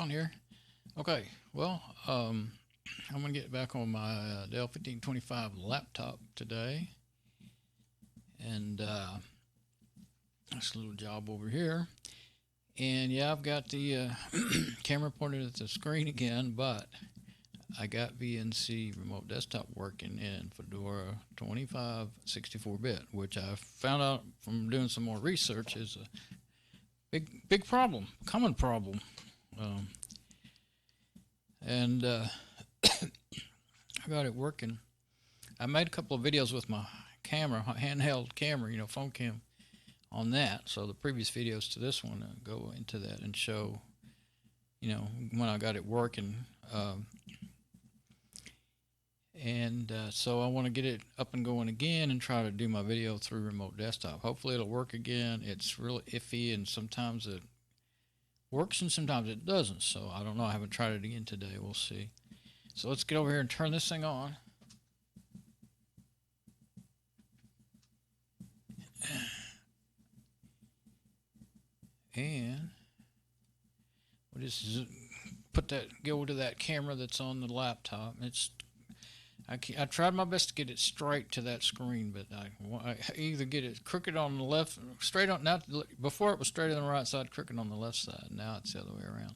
on here. Okay, well, I'm going to get back on my Dell 1525 laptop today. And this little job over here. And yeah, I've got the camera pointed at the screen again, but I got VNC remote desktop working in Fedora 25 64-bit, which I found out from doing some more research is a big problem, common problem. And I got it working. I made a couple of videos with my camera, handheld camera, phone cam on that. So the previous videos to this one go into that and show, when I got it working. So I want to get it up and going again and try to do my video through remote desktop. Hopefully it'll work again. It's really iffy, and sometimes it works and sometimes it doesn't. So I don't know. I haven't tried it again today. We'll see. So let's get over here and turn this thing on. And we'll just go to that camera that's on the laptop. I tried my best to get it straight to that screen, but I either get it crooked on the left, straight on. Now, before it was straight on the right side, crooked on the left side. Now it's the other way around.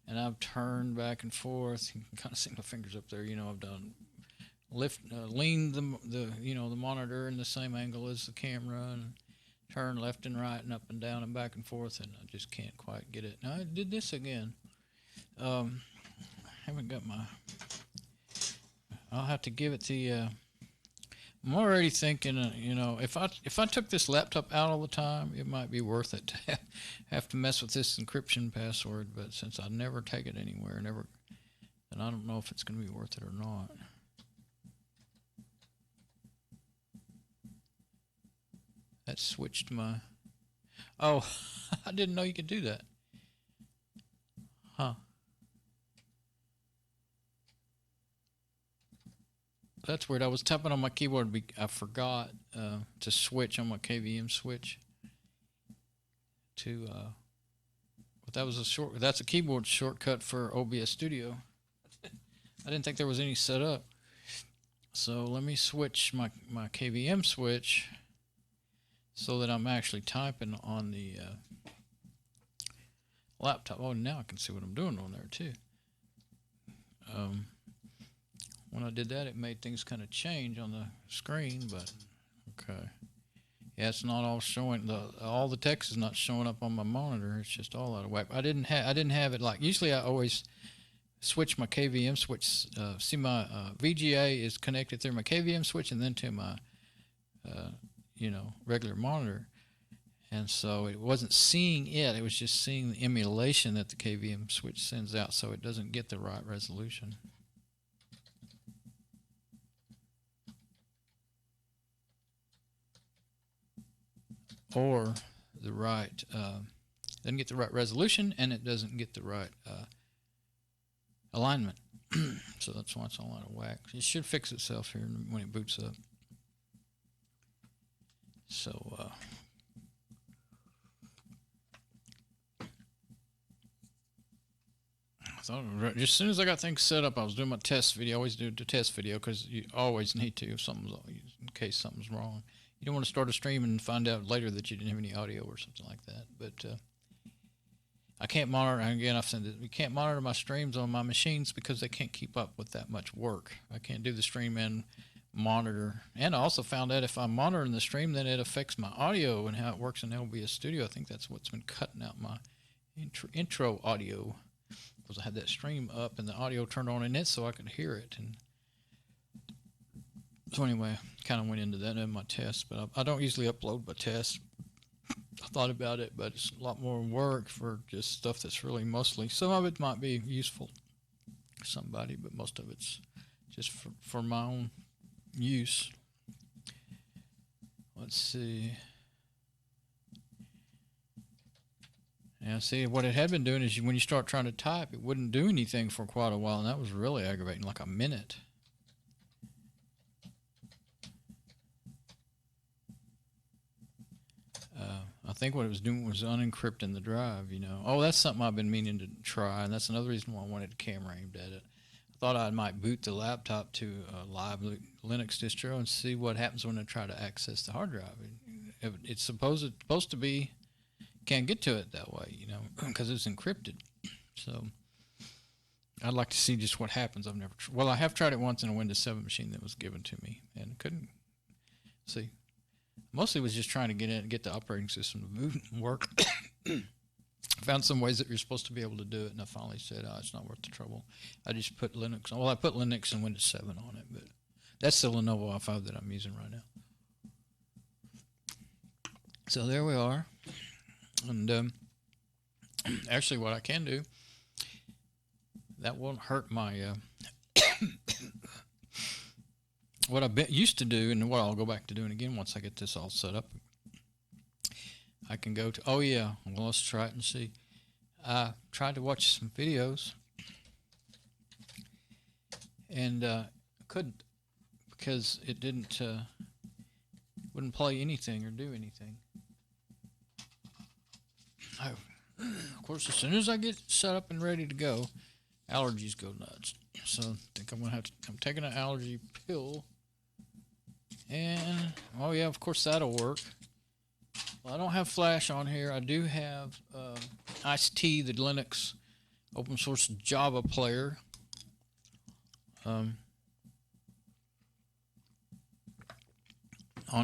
And I've turned back and forth. You can kind of see my fingers up there. I've done leaned the monitor in the same angle as the camera, and turn left and right and up and down and back and forth, and I just can't quite get it. Now I did this again. Haven't got my. I'll have to give it the. I'm already thinking, if I took this laptop out all the time, it might be worth it to have to mess with this encryption password. But since I never take it anywhere, then I don't know if it's going to be worth it or not. That switched my. Oh, I didn't know you could do that. Huh. That's weird. I was tapping on my keyboard. I forgot to switch on my KVM switch to. But that was that's a keyboard shortcut for OBS Studio. I didn't think there was any set up. So let me switch my KVM switch so that I'm actually typing on the laptop. Oh, now I can see what I'm doing on there too. When I did that, it made things kind of change on the screen, but okay. Yeah, it's not all showing. All the text is not showing up on my monitor. It's just all out of whack. I didn't have it like usually. I always switch my KVM switch. See, my VGA is connected through my KVM switch and then to my regular monitor, and so it wasn't seeing it. It was just seeing the emulation that the KVM switch sends out, so it doesn't get the right resolution. Or the right, doesn't get the right resolution, and it doesn't get the right alignment. So that's why it's all out of whack. It should fix itself here when it boots up. So I thought just as soon as I got things set up, I was doing my test video. I always do the test video because you always need to in case something's wrong. You don't want to start a stream and find out later that you didn't have any audio or something like that. But I can't monitor. Again, I've said that you can't monitor my streams on my machines because they can't keep up with that much work. I can't do the stream and monitor. And I also found out if I'm monitoring the stream, then it affects my audio and how it works in OBS Studio. I think that's what's been cutting out my intro audio, because I had that stream up and the audio turned on in it so I could hear it. And so anyway, kind of went into that in my test, but I don't usually upload my tests. I thought about it, but it's a lot more work for just stuff that's really mostly. Some of it might be useful to somebody, but most of it's just for my own use. Let's see. Now, see, what it had been doing is when you start trying to type, it wouldn't do anything for quite a while, and that was really aggravating, like a minute. I think what it was doing was unencrypting the drive, you know. Oh, that's something I've been meaning to try, and that's another reason why I wanted a camera aimed at it. I thought I might boot the laptop to a live Linux distro and see what happens when I try to access the hard drive. It's supposed to be, can't get to it that way, you know, because it's encrypted. So I'd like to see just what happens. I've never, well, I have tried it once in a Windows 7 machine that was given to me, and couldn't see. Mostly was just trying to get the operating system to move and work. Found some ways that you're supposed to be able to do it, and I finally said, oh, it's not worth the trouble. I just put Linux on. Well, I put Linux and Windows 7 on it, but that's the Lenovo i5 that I'm using right now. So there we are. And actually what I can do, that won't hurt my... what I used to do, and what I'll go back to doing again once I get this all set up, I can go to, oh yeah, well, let's try it and see. I tried to watch some videos and couldn't, because it wouldn't play anything or do anything. Of course, as soon as I get set up and ready to go, allergies go nuts. So I think I'm taking an allergy pill. And, oh yeah, of course that'll work. Well, I don't have Flash on here. I do have Ice-T, the Linux open source Java player. On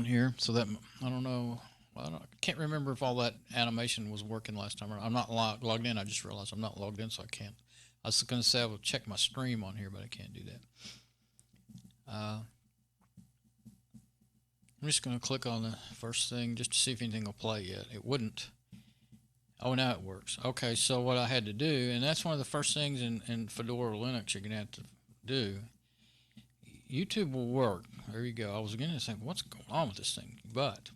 here, so that, I don't know, I can't remember if all that animation was working last time. I'm not logged in. I just realized I'm not logged in, so I can't. I was going to say I will check my stream on here, but I can't do that. I'm just going to click on the first thing just to see if anything will play yet. It wouldn't. Oh, now it works. Okay, so what I had to do, and that's one of the first things in Fedora Linux you're going to have to do. YouTube will work. There you go. I was going to say, what's going on with this thing? But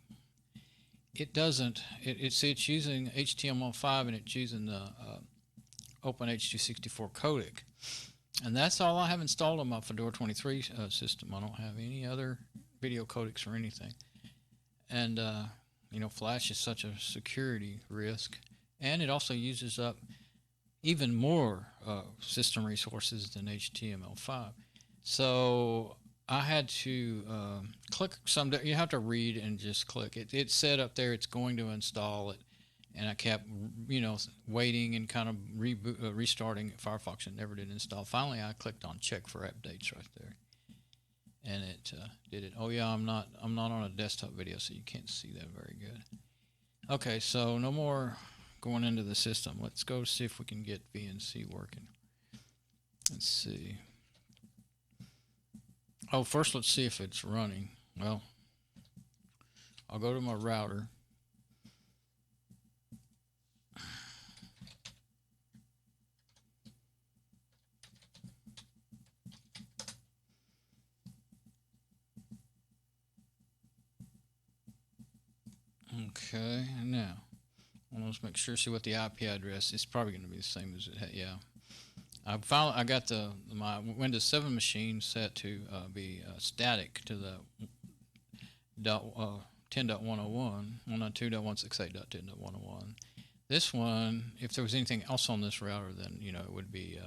it doesn't. It's using HTML5 and it's using the OpenH264 codec. And that's all I have installed on my Fedora 23 system. I don't have any other video codecs or anything. And, you know, Flash is such a security risk. And it also uses up even more system resources than HTML5. So I had to click some. You have to read and just click. It said up there it's going to install it. And I kept, you know, waiting and kind of restarting Firefox. It never did install. Finally, I clicked on check for updates right there, and it did it. Oh yeah, I'm not on a desktop video, so you can't see that very good. Okay, so no more going into the system. Let's go see if we can get VNC working. Let's see. Oh, first let's see if it's running. Well, I'll go to my router. Okay, now let's make sure, see what the IP address is. Probably going to be the same as it had. Yeah, I got my Windows 7 machine set to be static to the 10.101, 192.168.10.101. This one, if there was anything else on this router, then you know it would be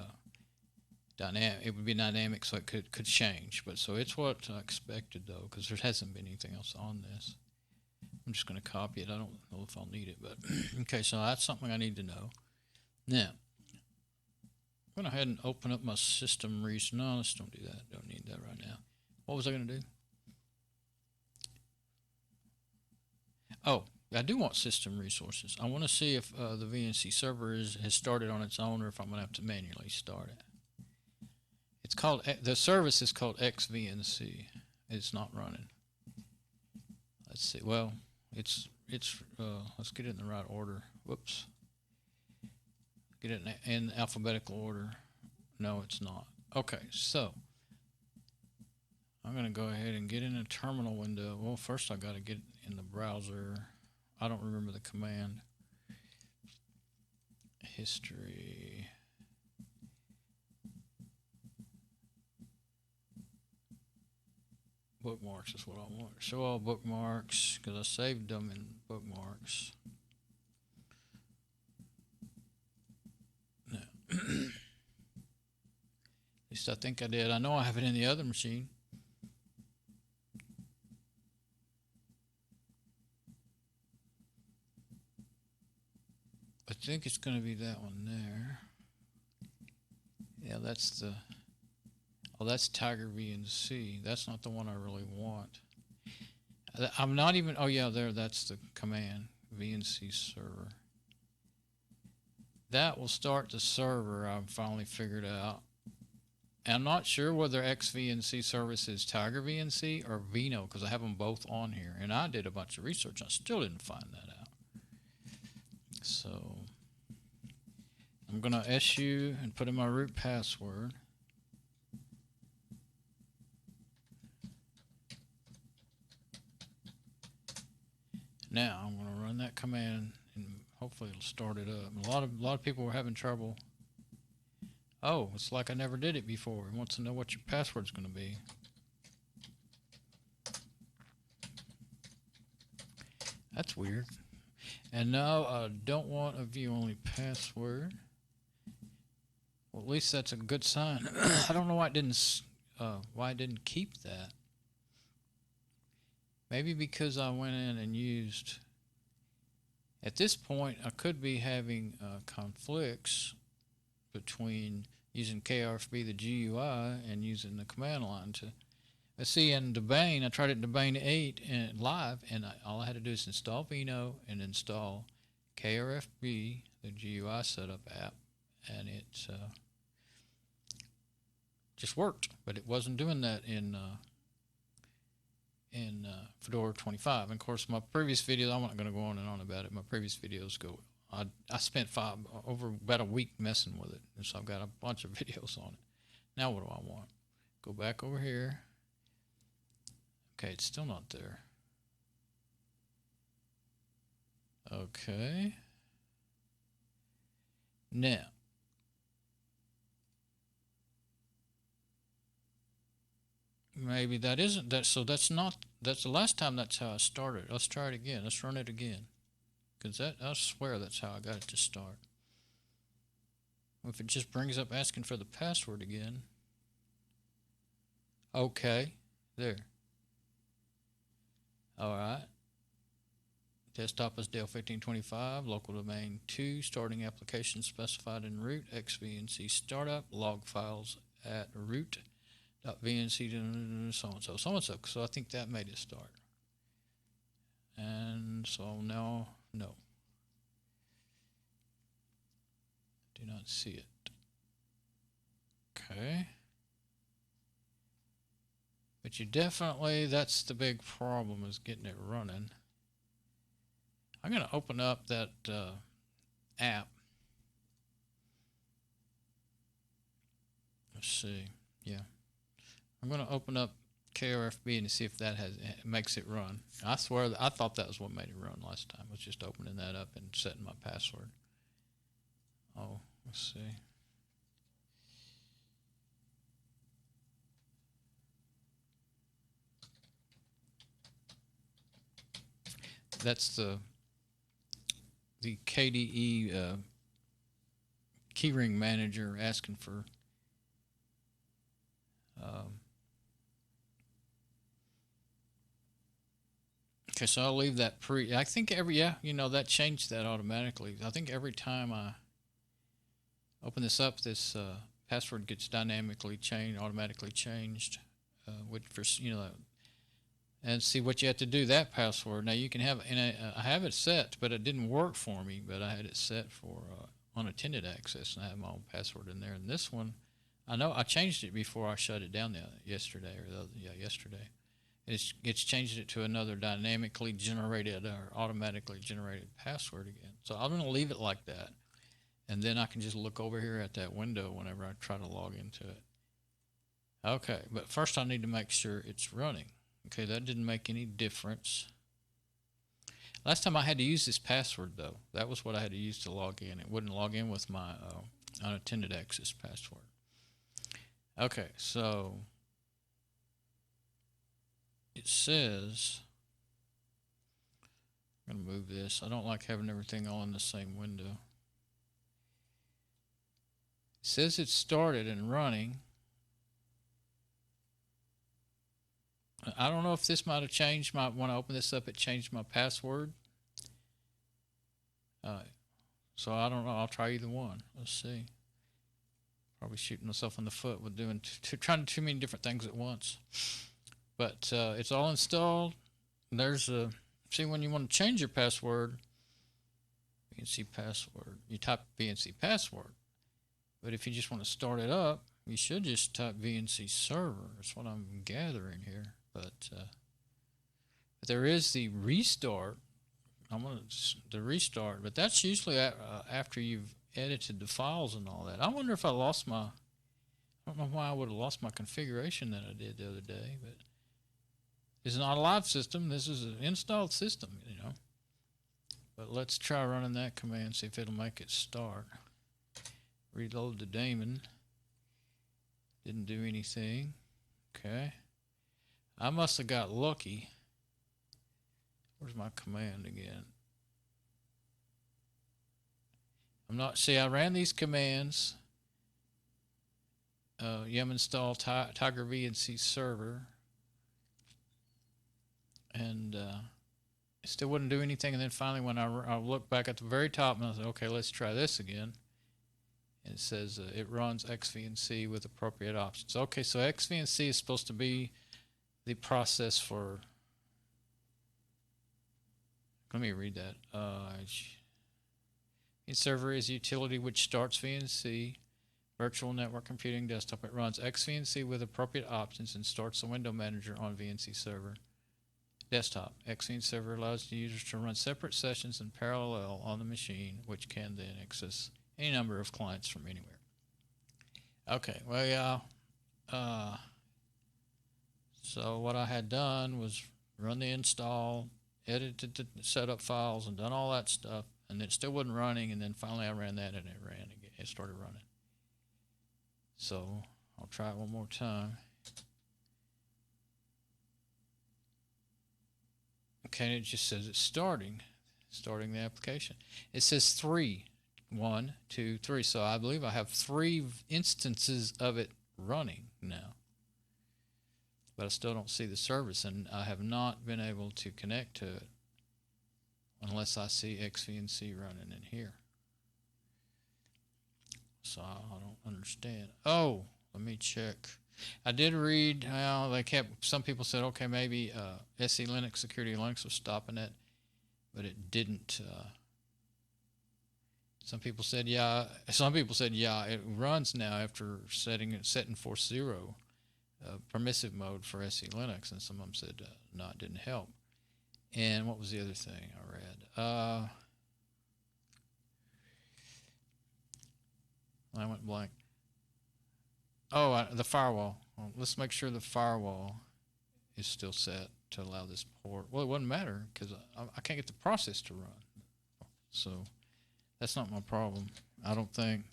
dynamic. It would be dynamic, so it could change. But so it's what I expected though, because there hasn't been anything else on this. I'm just going to copy it. I don't know if I'll need it, but okay, so that's something I need to know. Now, I'm going to go ahead and open up my system resource. No, let's don't do that. Don't need that right now. What was I going to do? Oh, I do want system resources. I want to see if the VNC server has started on its own, or if I'm going to have to manually start it. It's called, the service is called XVNC. It's not running. Let's see. Well, it's let's get it in the right order. Whoops. Get it in alphabetical order. No, it's not. Okay, so I'm going to go ahead and get in a terminal window. Well, first I got to get in the browser. I don't remember the command. History. Bookmarks is what I want. Show all bookmarks, because I saved them in bookmarks. least I think I did. I know I have it in the other machine. I think it's going to be that one there. Yeah, that's the... Oh, that's Tiger VNC. That's not the one I really want. I'm not even... Oh, yeah, there. That's the command. VNC server. That will start the server, I've finally figured out. And I'm not sure whether XVNC service is Tiger VNC or Vino, because I have them both on here. And I did a bunch of research. I still didn't find that out. So I'm going to SU and put in my root password. Now I'm going to run that command and hopefully it'll start it up. A lot of people were having trouble. Oh, it's like I never did it before. It wants to know what your password's going to be. That's weird. And now I don't want a view-only password. Well, at least that's a good sign. I don't know why it didn't keep that. Maybe because I went in and used... At this point, I could be having conflicts between using Krfb the GUI and using the command line to... Let's see, in Debian, I tried it in Debian 8 and live, and all I had to do is install Vino and install Krfb, the GUI setup app, and it just worked. But it wasn't doing that in Fedora 25. And of course, my previous videos, I'm not going to go on and on about it. My previous videos go... I spent over about a week messing with it, and so I've got a bunch of videos on it. Now what do I want? Go back over here. Okay, it's still not there. Okay. Now. Maybe that isn't that, so that's not, that's the last time that's how I started. Let's try it again. Let's run it again. Because I swear that's how I got it to start. If it just brings up asking for the password again. Okay, there. Alright. Desktop is Dell 1525, local domain 2, starting application specified in root, XVNC startup, log files at root.vnc, so and so, so and so. So I think that made it start. And so now, no. Do not see it. Okay. But you definitely, that's the big problem, is getting it running. I'm going to open up that app. Let's see. Yeah. I'm going to open up Krfb and see if that makes it run. I swear, I thought that was what made it run last time. Was just opening that up and setting my password. Oh, let's see. That's the KDE keyring manager asking for okay, so I'll leave that I think that changed that automatically. I think every time I open this up, this password gets dynamically changed, automatically changed, and see what you have to do, that password. Now you can have, and I have it set, but it didn't work for me, but I had it set for unattended access, and I have my own password in there. And this one, I know I changed it before I shut it down yesterday. It's changed it to another dynamically generated or automatically generated password again. So I'm going to leave it like that, and then I can just look over here at that window whenever I try to log into it. Okay, but first I need to make sure it's running. Okay, that didn't make any difference. Last time I had to use this password, though. That was what I had to use to log in. It wouldn't log in with my unattended access password. Okay, so it says, I'm going to move this. I don't like having everything all in the same window. says it started and running. I don't know if this might have changed my, when I open this up, it changed my password. So I don't know. I'll try either one. Let's see. Probably shooting myself in the foot with doing trying too many different things at once. But it's all installed. There's a, see, when you want to change your password, VNC password, you type VNC password. But if you just want to start it up, you should just type VNC server. That's what I'm gathering here. But there is the restart. I'm going to the restart, but that's usually after you've edited the files and all that. I wonder if I lost my, I don't know why I would have lost my configuration that I did the other day, but it's not a live system. This is an installed system, you know. But let's try running that command, see if it'll make it start. Reload the daemon. Didn't do anything. Okay. I must have got lucky. Where's my command again? I'm not, see, I ran these commands. Yum install Tiger VNC server. And it still wouldn't do anything. And then finally, when I looked back at the very top, and I said, okay, let's try this again. And it says it runs XVNC with appropriate options. Okay, so XVNC is supposed to be the process for, let me read that. Server is a utility which starts VNC, virtual network computing desktop. It runs XVNC with appropriate options and starts the window manager on VNC server desktop. XVNC server allows the users to run separate sessions in parallel on the machine, which can then access any number of clients from anywhere. Okay, well, yeah. So what I had done was run the install, edited the setup files, and done all that stuff, and it still wasn't running. And then finally, I ran that, and it ran again. It started running. So I'll try it one more time. Okay, and it just says it's starting the application. It says 3. 1, 2, 3. So I believe I have 3 instances of it running now. But I still don't see the service, and I have not been able to connect to it unless I see XVNC running in here. So I don't understand. Oh, let me check. I did read how they kept, some people said, okay, maybe SE Linux, Security Linux was stopping it, but it didn't. Some people said, yeah. Some people said, yeah, it runs now after setting for 0 permissive mode for SE Linux, and some of them said, no, it didn't help. And what was the other thing I read? I went blank. Oh, the firewall. Well, let's make sure the firewall is still set to allow this port. Well, it wouldn't matter because I can't get the process to run. So that's not my problem, I don't think.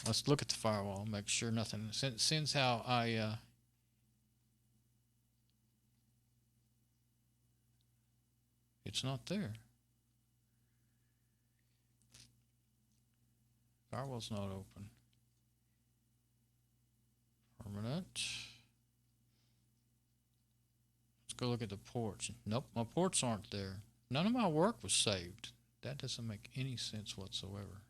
Let's look at the firewall, make sure nothing, since how I it's not there. Firewall's not open. Permanent. Let's go look at the ports. Nope, my ports aren't there. None of my work was saved. That doesn't make any sense whatsoever.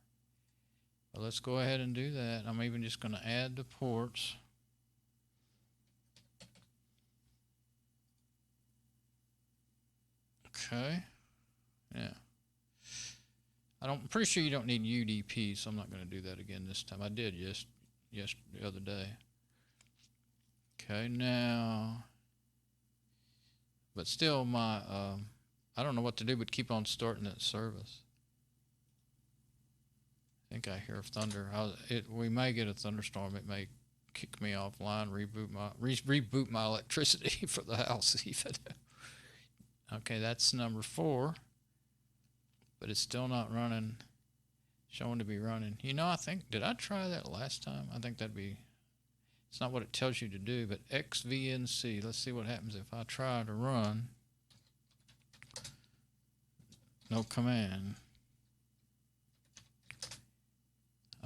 But let's go ahead and do that. I'm even just going to add the ports. Okay. Yeah. I'm pretty sure you don't need UDP, so I'm not going to do that again this time. I did the other day. Okay, now, but still my, I don't know what to do but keep on starting that service. I think I hear thunder. We may get a thunderstorm. It may kick me offline, reboot my electricity for the house even. Okay, that's number 4. But it's still not running, showing to be running. You know, I think, did I try that last time? I think that'd be, it's not what it tells you to do, but XVNC, let's see what happens if I try to run. No command.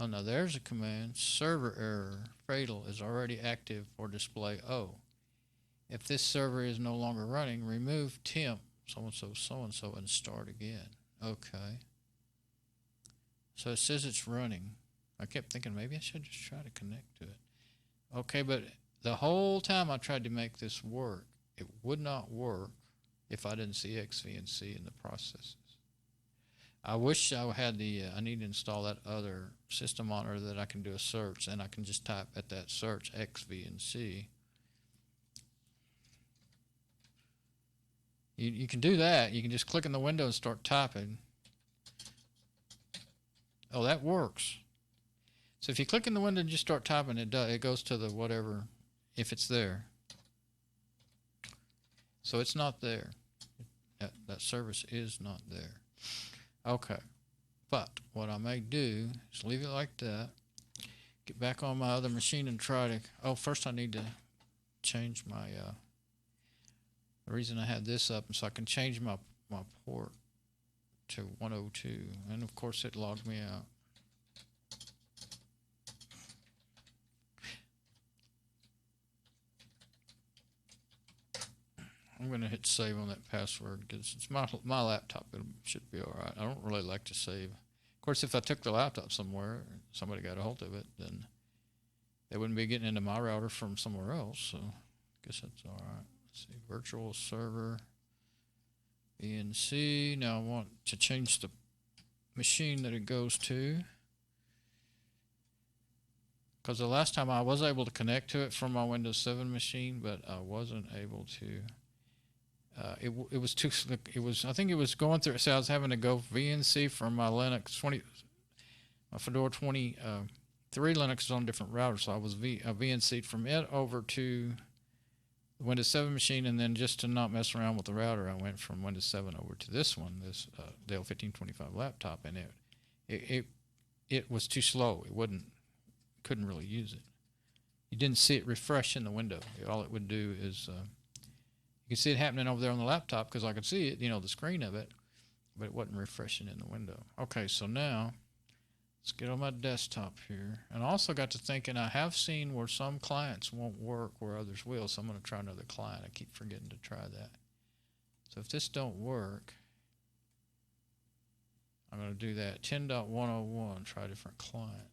Oh, now there's a command. Server error. Fatal is already active for display O. If this server is no longer running, remove temp so-and-so, so-and-so, and start again. Okay. So it says it's running. I kept thinking maybe I should just try to connect to it. Okay, but the whole time I tried to make this work, it would not work if I didn't see XVNC in the processes. I wish I had I need to install that other system monitor that I can do a search, and I can just type at that search XVNC. You can do that. You can just click in the window and start typing. Oh, that works. So if you click in the window and just start typing, it goes to the whatever, if it's there. So it's not there. That service is not there. Okay. But what I may do is leave it like that. Get back on my other machine and try to... Oh, first I need to change my... the reason I had this up, so I can change my port to 102. And of course it logged me out. I'm going to hit save on that password because it's my laptop. It should be all right. I don't really like to save. Of course, if I took the laptop somewhere, somebody got a hold of it, then they wouldn't be getting into my router from somewhere else. So I guess that's all right. Let's see, virtual server, VNC. Now I want to change the machine that it goes to, because the last time I was able to connect to it from my Windows 7 machine, but I wasn't able to. It was too. It was. I think it was going through. So I was having to go VNC from my Linux 20, my Fedora 23 Linux is on a different router, so I was VNC'd from it over to the Windows 7 machine, and then just to not mess around with the router, I went from Windows 7 over to this one, this Dell 1525 laptop, and it was too slow. Couldn't really use it. You didn't see it refresh in the window. All it would do is you could see it happening over there on the laptop because I could see it, the screen of it, but it wasn't refreshing in the window. Okay, so now let's get on my desktop here. And I also got to thinking I have seen where some clients won't work where others will, so I'm going to try another client. I keep forgetting to try that. So if this don't work, I'm going to do that. 10.101, try a different client.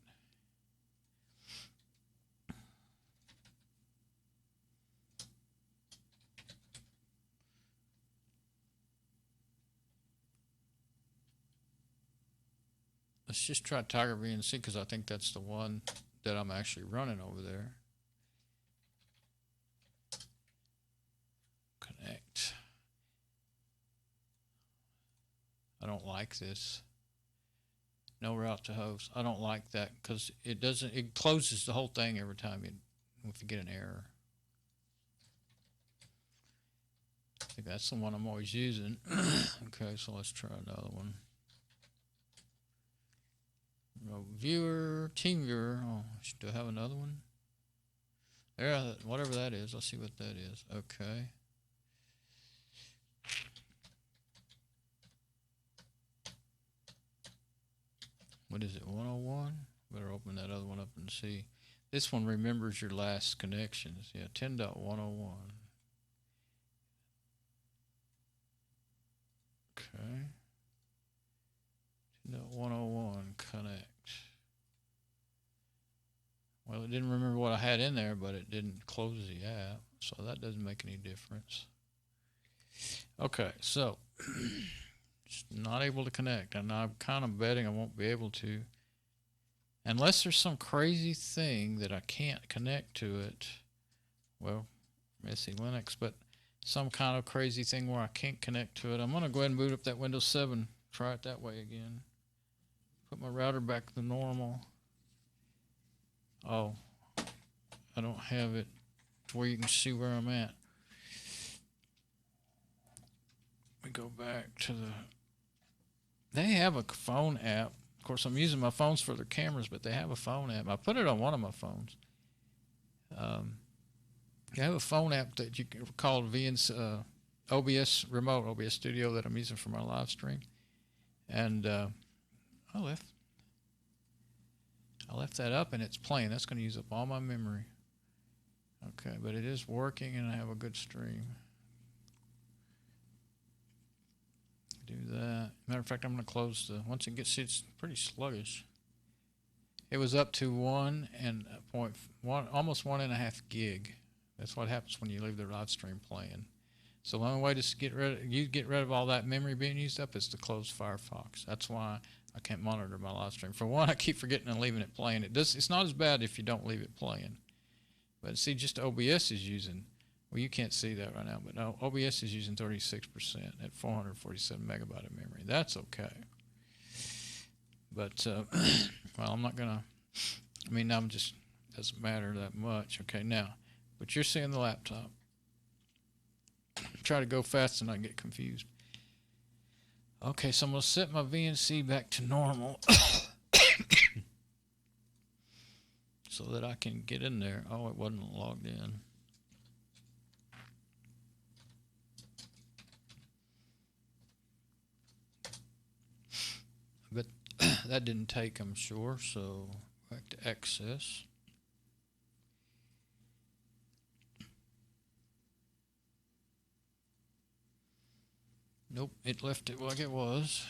Let's just try Tiger VNC because I think that's the one that I'm actually running over there. Connect. I don't like this. No route to host. I don't like that because it closes the whole thing every time if you get an error. I think that's the one I'm always using. Okay, so let's try another one. Viewer, Teamviewer. Oh, do I have another one? There, whatever that is. Let's see what that is. Okay. What is it? 101? Better open that other one up and see. This one remembers your last connections. Yeah, 10.101. Okay. 10.101 connect. Well, it didn't remember what I had in there, but it didn't close the app, so that doesn't make any difference. Okay, so just not able to connect, and I'm kind of betting I won't be able to unless there's some crazy thing that I can't connect to it. Well, messy Linux, but some kind of crazy thing where I can't connect to it. I'm going to go ahead and boot up that Windows 7, try it that way again. Put my router back to normal. Oh, I don't have it to where you can see where I'm at. We go back to they have a phone app. Of course, I'm using my phones for their cameras, but they have a phone app. I put it on one of my phones. They have a phone app that you can call VNC, OBS Remote, OBS Studio that I'm using for my live stream. And I left that up and it's playing. That's going to use up all my memory. Okay, but it is working and I have a good stream. Do that. Matter of fact, I'm going to close the, once it gets, it's pretty sluggish. It was up to 1.1, almost 1.5 gig. That's what happens when you leave the live stream playing. So the only way to get rid of all that memory being used up is to close Firefox. That's why I can't monitor my live stream. For one, I keep forgetting and leaving it playing. It's not as bad if you don't leave it playing. But see, just OBS is using, well, you can't see that right now, but no, OBS is using 36% at 447 megabyte of memory. That's okay. But, well, I'm not going to, I mean, I'm just, doesn't matter that much. Okay, now, but you're seeing the laptop. Try to go fast and not get confused. Okay, so I'm going to set my VNC back to normal so that I can get in there. Oh, it wasn't logged in. But that didn't take, I'm sure, so back to access. Nope, it left it like it was.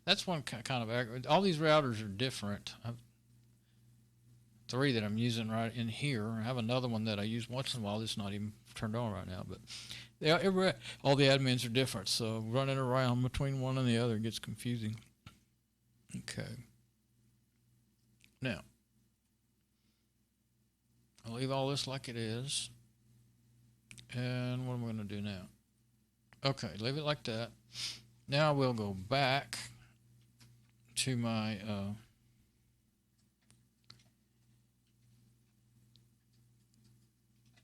That's one kind of, all these routers are different. I've 3 that I'm using right in here. I have another one that I use once in a while. It's not even turned on right now, but all the admins are different, so running around between one and the other gets confusing. Okay. Now, I'll leave all this like it is. And what am I going to do now? Okay, leave it like that. Now we'll go back to my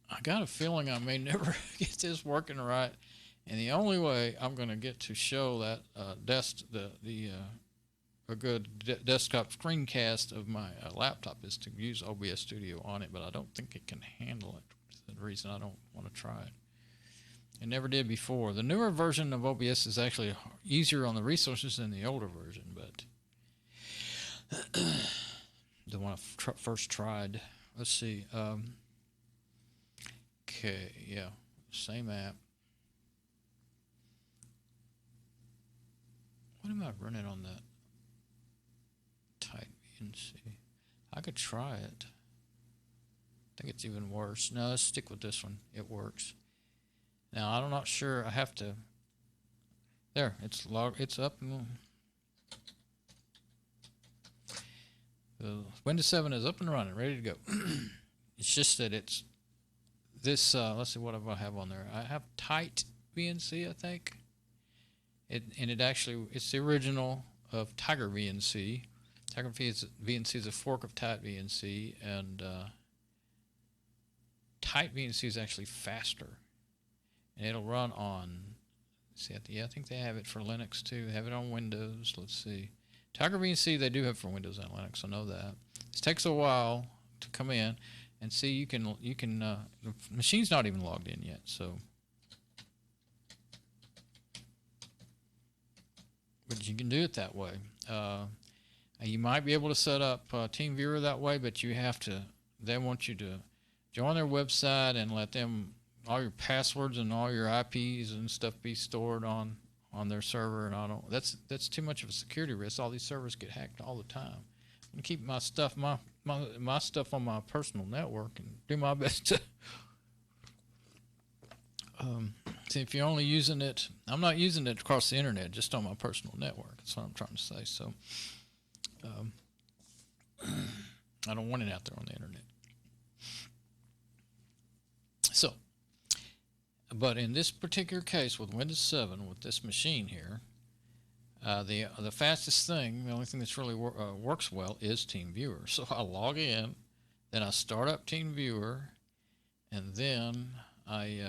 I got a feeling I may never get this working right, and the only way I'm going to get to show that a good desktop screencast of my laptop is to use OBS Studio on it, but I don't think it can handle it. That's the reason I don't want to try it. It never did before. The newer version of OBS is actually easier on the resources than the older version, but the one I first tried. Let's see. Okay, yeah, same app. What am I running on that? Type VNC. I could try it. I think it's even worse. No, let's stick with this one. It works. Now, I'm not sure. I have to. There, it's up. The Windows 7 is up and running, ready to go. It's just that it's this. Let's see what I have on there. I have Tight VNC, I think. It's the original of Tiger VNC. Tiger VNC is a fork of Tight VNC, and Tight VNC is actually faster. And it'll run on, I think they have it for Linux too. They have it on Windows. Let's see. Tiger VNC they do have for Windows and Linux. I know that. This takes a while to come in, and see you can the machine's not even logged in yet, so. But you can do it that way. You might be able to set up Teamviewer that way, but they want you to join their website and let them, all your passwords and all your IPs and stuff be stored on their server, and that's too much of a security risk. All these servers get hacked all the time. I'm gonna keep my stuff my stuff on my personal network and do my best to see if you're only using it. I'm not using it across the internet, just on my personal network. That's what I'm trying to say. So I don't want it out there on the internet. So, but in this particular case with Windows 7, with this machine here, the fastest thing, the only thing that's really works well is Teamviewer. So I log in, then I start up Teamviewer, and then I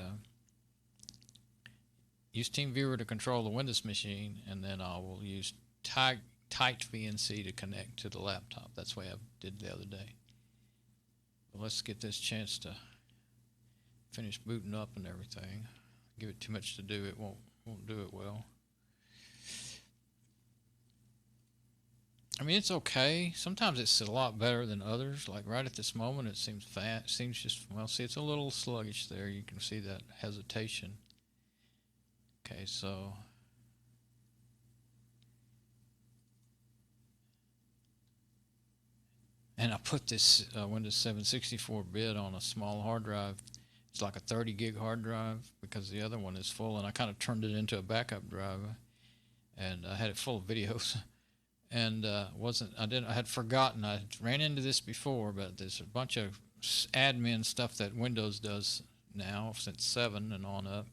use Teamviewer to control the Windows machine, and then I will use Tight VNC to connect to the laptop. That's the way I did the other day. But let's get this chance to finish booting up and everything. Give it too much to do, it won't do it well. I mean, it's okay. Sometimes it's a lot better than others. Like right at this moment, it seems fast. Seems just, well, see, it's a little sluggish there. You can see that hesitation. Okay, so and I put this Windows 7 64-bit on a small hard drive. It's like a 30 gig hard drive because the other one is full, and I kind of turned it into a backup drive, and I had it full of videos. And I had forgotten. I ran into this before, but there's a bunch of admin stuff that Windows does now since 7 and on up,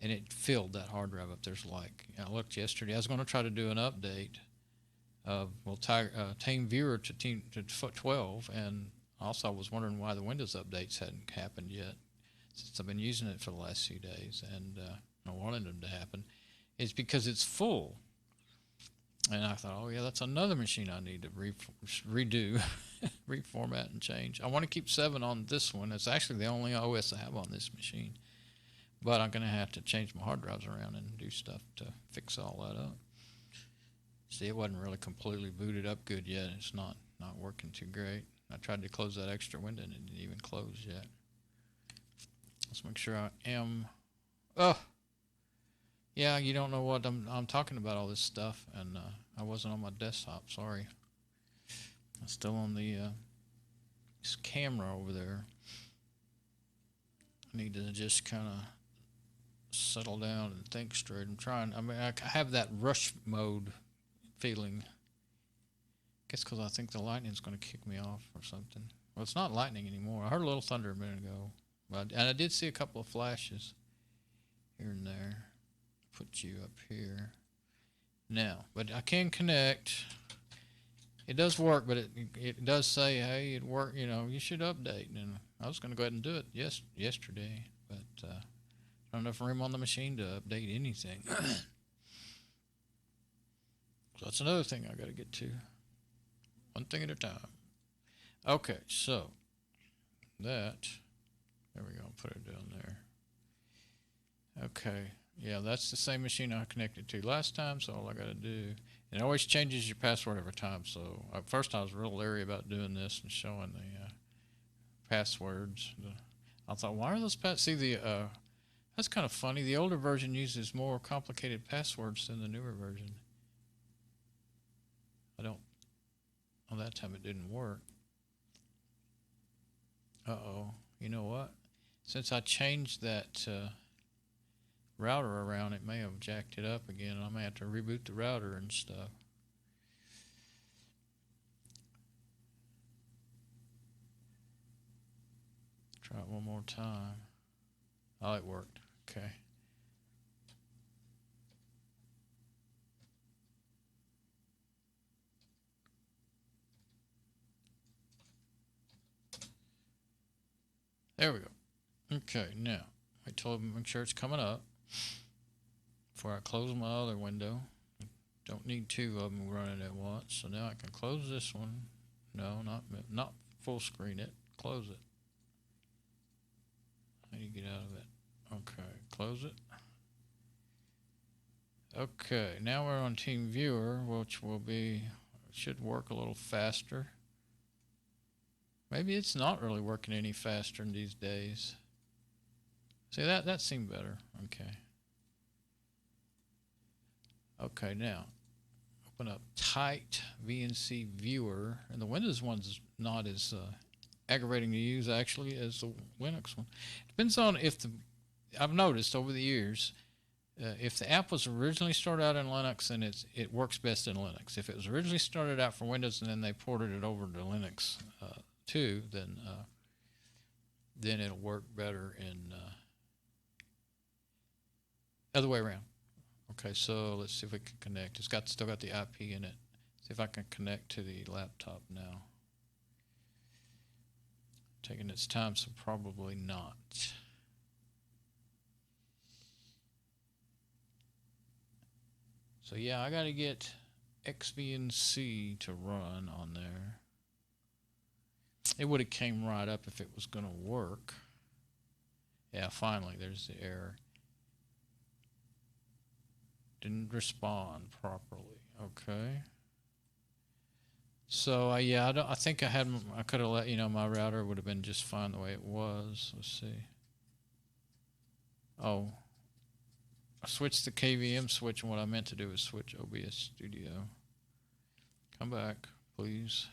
and it filled that hard drive up. There's like, I looked yesterday. I was going to try to do an update of Teamviewer to 12, and also I was wondering why the Windows updates hadn't happened yet, since I've been using it for the last few days, and I wanted them to happen. It's because it's full. And I thought, oh yeah, that's another machine I need to redo, reformat and change. I want to keep 7 on this one. It's actually the only OS I have on this machine. But I'm going to have to change my hard drives around and do stuff to fix all that up. See, it wasn't really completely booted up good yet. It's not working too great. I tried to close that extra window and it didn't even close yet. Let's make sure I am... Oh! Yeah, you don't know what I'm talking about, all this stuff, and I wasn't on my desktop. Sorry. I'm still on the this camera over there. I need to just kind of settle down and think straight. I mean, I have that rush mode feeling. I guess because I think the lightning's going to kick me off or something. Well, it's not lightning anymore. I heard a little thunder a minute ago, and I did see a couple of flashes here and there. Put you up here now, but I can connect. It does work, but it does say, hey, it worked. You know, you should update. And I was going to go ahead and do it yesterday, but I don't have enough room on the machine to update anything. So that's another thing I got to get to. One thing at a time. Okay, so there we go. Put it down there. Okay. Yeah, that's the same machine I connected to last time, so all I got to do... It always changes your password every time, so at first I was real leery about doing this and showing the passwords. I thought, why are those See, that's kind of funny. The older version uses more complicated passwords than the newer version. Well, that time it didn't work. Uh-oh. You know what? Since I changed that... router around, it may have jacked it up again. I may have to reboot the router and stuff. Try it one more time. Oh, it worked. Okay. There we go. Okay, now I told him make sure it's coming up before I close my other window. Don't need 2 of them running at once. So now I can close this one. No, not full screen it. Close it. How do you get out of it? Okay, close it. Okay, now we're on Teamviewer, which should work a little faster. Maybe it's not really working any faster in these days. See, that seemed better. Okay. Okay, now open up Tight VNC Viewer, and the Windows one's not as aggravating to use actually as the Linux one. Depends on I've noticed over the years, if the app was originally started out in Linux, then it works best in Linux. If it was originally started out for Windows and then they ported it over to Linux too, then it'll work better in other way around. Okay, so let's see if we can connect. It's still got the IP in it. See if I can connect to the laptop now. Taking its time, so probably not. So yeah, I got to get XVNC to run on there. It would have came right up if it was going to work. Yeah, finally, there's the error. Didn't respond properly. Okay. So yeah, I think I could have let you know my router would have been just fine the way it was. Let's see. Oh, I switched the KVM switch, and what I meant to do was switch OBS Studio. Come back, please.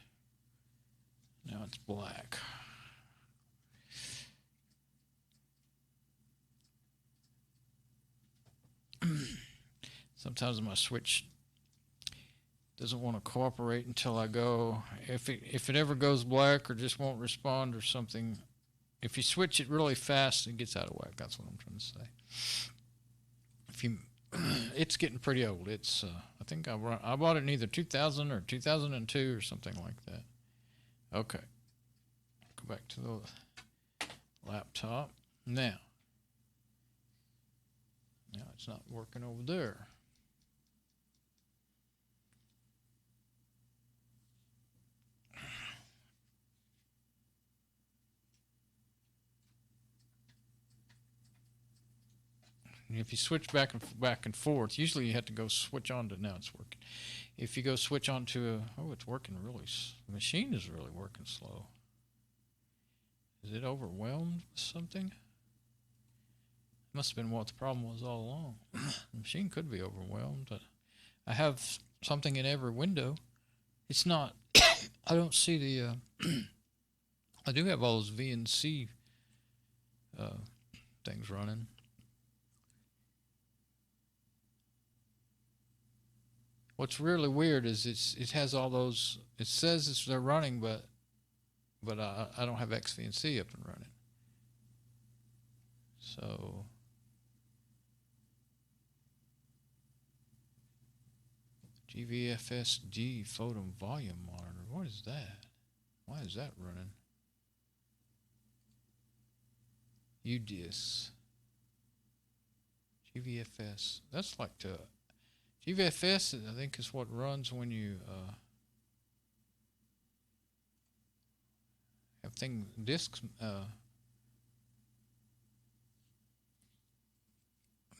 Now it's black. Sometimes my switch doesn't want to cooperate until I go. If it ever goes black or just won't respond or something, if you switch it really fast, it gets out of whack. That's what I'm trying to say. If you, it's getting pretty old. It's I think I bought it in either 2000 or 2002 or something like that. Okay, go back to the laptop now. Now it's not working over there. If you switch back and forth, usually you have to go switch on to, now it's working. If you go switch on to it's working really, the machine is really working slow. Is it overwhelmed with something? Must have been what the problem was all along. The machine could be overwhelmed, but I have something in every window. It's not, I don't see the, I do have all those VNC things running. What's really weird is it has all those, it says they're running, but I don't have XVNC up and running. So GVFSD photo volume monitor. What is that? Why is that running? UDIS. GVFS. That's like the GVFS, I think, is what runs when you have disks,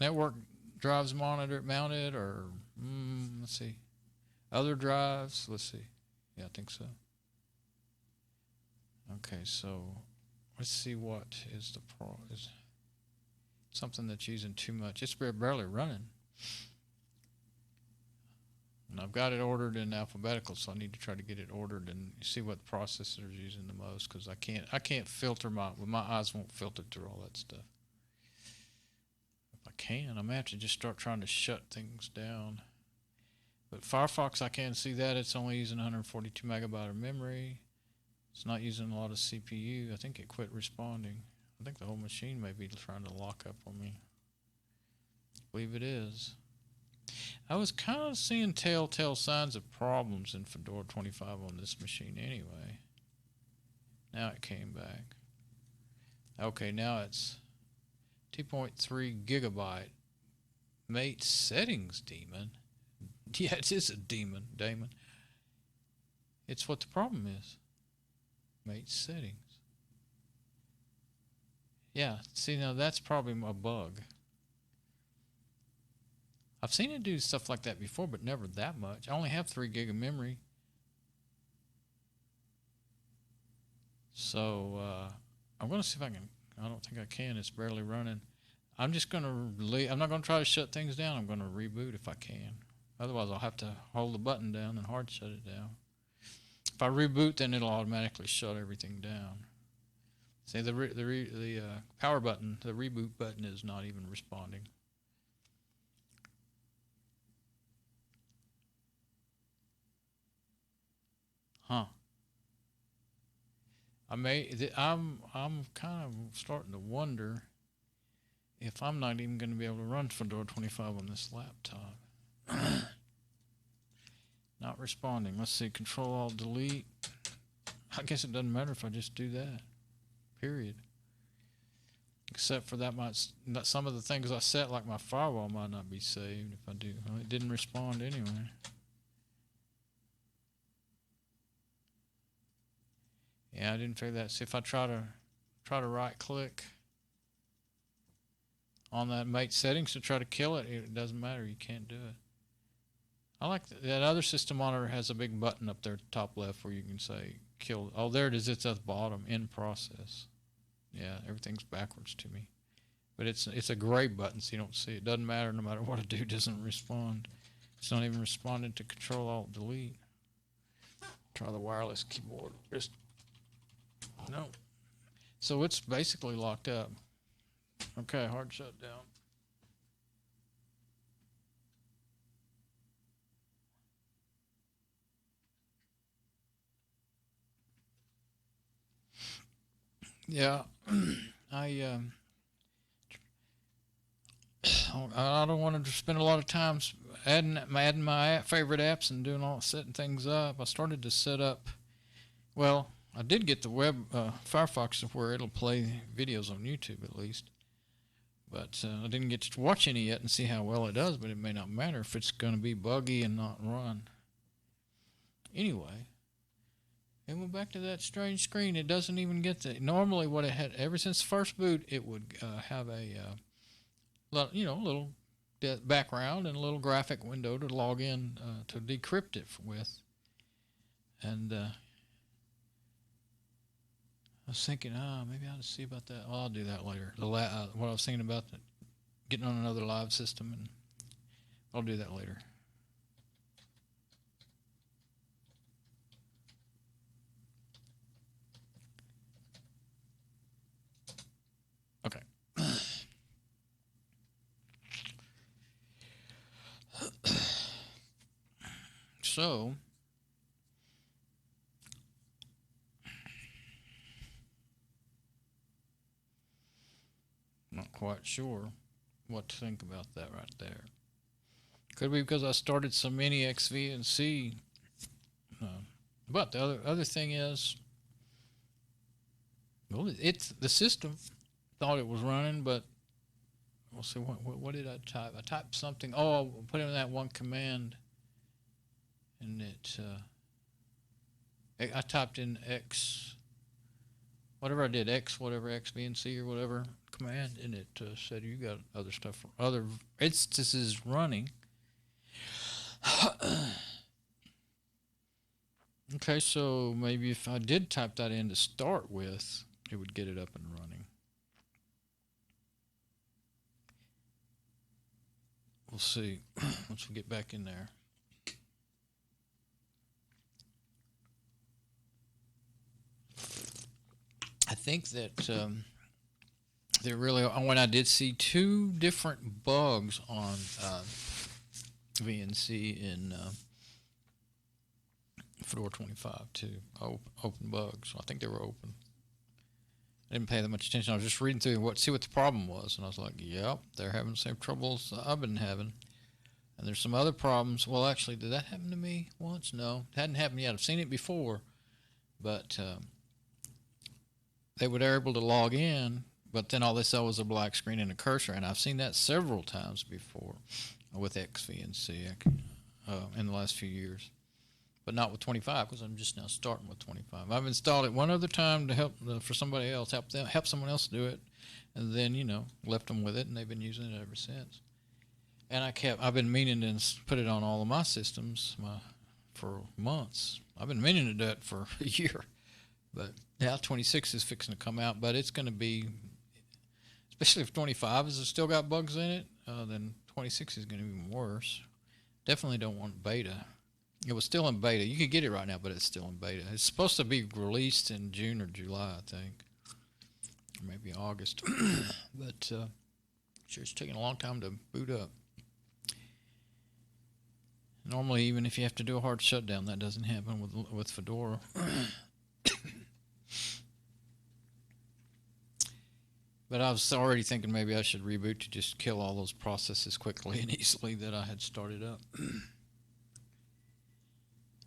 network drives mounted, or let's see, other drives. Let's see. Yeah, I think so. Okay, so let's see what is the is something that's using too much. It's barely running. And I've got it ordered in alphabetical, so I need to try to get it ordered and see what processor is using the most, because I can't filter my eyes won't filter through all that stuff. If I can, I'm gonna have to just start trying to shut things down. But Firefox, I can see that it's only using 142 megabyte of memory. It's not using a lot of CPU. I think it quit responding. I think the whole machine may be trying to lock up on me. I believe it is. I was kind of seeing telltale signs of problems in Fedora 25 on this machine anyway. Now it came back. Okay, now it's 2.3 gigabyte. Mate settings demon. Yeah, it is a demon, Damon. It's what the problem is. Mate settings. Yeah, see, now that's probably a bug. I've seen it do stuff like that before, but never that much. I only have 3 gig of memory. So I'm going to see if I can. I don't think I can. It's barely running. I'm just going to leave. I'm not going to try to shut things down. I'm going to reboot if I can. Otherwise, I'll have to hold the button down and hard shut it down. If I reboot, then it'll automatically shut everything down. See, the power button, the reboot button, is not even responding. Huh. I'm kind of starting to wonder if I'm not even going to be able to run Fedora 25 on this laptop. Not responding. Let's see. Control-Alt-Delete. I guess it doesn't matter if I just do that. Period. Except for that some of the things I set, like my firewall, might not be saved if I do. Well, it didn't respond anyway. Yeah, I didn't figure that. See, if I try to right click on that mate settings to try to kill it, it doesn't matter. You can't do it. I like that other system monitor has a big button up there at the top left where you can say kill. Oh, there it is. It's at the bottom. In process. Yeah, everything's backwards to me. But it's a gray button, so you don't see it. Doesn't matter. No matter what I do, it doesn't respond. It's not even responding to Control Alt Delete. Try the wireless keyboard. Just no. So it's basically locked up. Okay, hard shutdown. Yeah, I don't want to spend a lot of time adding my favorite apps and doing all setting things up. I started to set up. Well, I did get the web Firefox to where it'll play videos on YouTube at least, but I didn't get to watch any yet and see how well it does. But it may not matter if it's going to be buggy and not run. Anyway. It went back to that strange screen. It doesn't even get the normally what it had ever since first boot. It would have a little background and a little graphic window to log in to decrypt it with. And I was thinking, maybe I ought to see about that. Well, I'll do that later. What I was thinking about getting on another live system, and I'll do that later. Okay. So, not quite sure what to think about that right there. Could be because I started so many VNC. But the other thing is, well, it's the system thought it was running, but we'll see. What did I type? I typed something. Oh, I put in that one command, and it. I typed in X. Whatever I did, whatever XVNC or whatever command, and it said you got other stuff, other instances running. Okay, so maybe if I did type that in to start with, it would get it up and running. We'll see once we get back in there. I think that there really, when I did see two different bugs on VNC in Fedora 25 too, open bugs. I think they were open. I didn't pay that much attention. I was just reading through see what the problem was, and I was like, yep, they're having the same troubles I've been having. And there's some other problems. Well, actually, did that happen to me once? No, it hadn't happened yet. I've seen it before, but they were able to log in, but then all they saw was a black screen and a cursor, and I've seen that several times before with XVNC in the last few years. But not with 25, because I'm just now starting with 25. I've installed it one other time to help for somebody else, help someone else do it, and then left them with it, and they've been using it ever since. And I've been meaning to put it on all of my systems for months. I've been meaning to do it for a year, but now 26 is fixing to come out. But it's going to be, especially if 25 has still got bugs in it, then 26 is going to be even worse. Definitely don't want beta. It was still in beta. You could get it right now, but it's still in beta. It's supposed to be released in June or July, I think. Or maybe August. But sure, it's taking a long time to boot up. Normally, even if you have to do a hard shutdown, that doesn't happen with Fedora. But I was already thinking maybe I should reboot to just kill all those processes quickly and easily that I had started up.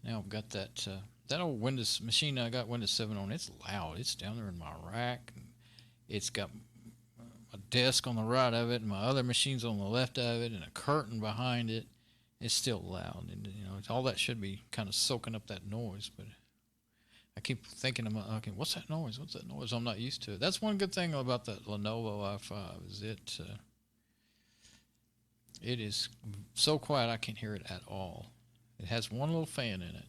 Now I've got that old Windows machine I got Windows 7 on. It's loud. It's down there in my rack. It's got a desk on the right of it, and my other machine's on the left of it, and a curtain behind it. It's still loud, and all that should be kind of soaking up that noise. But I keep thinking, okay, what's that noise? What's that noise? I'm not used to it. That's one good thing about that Lenovo i5 is it is so quiet I can't hear it at all. It has one little fan in it.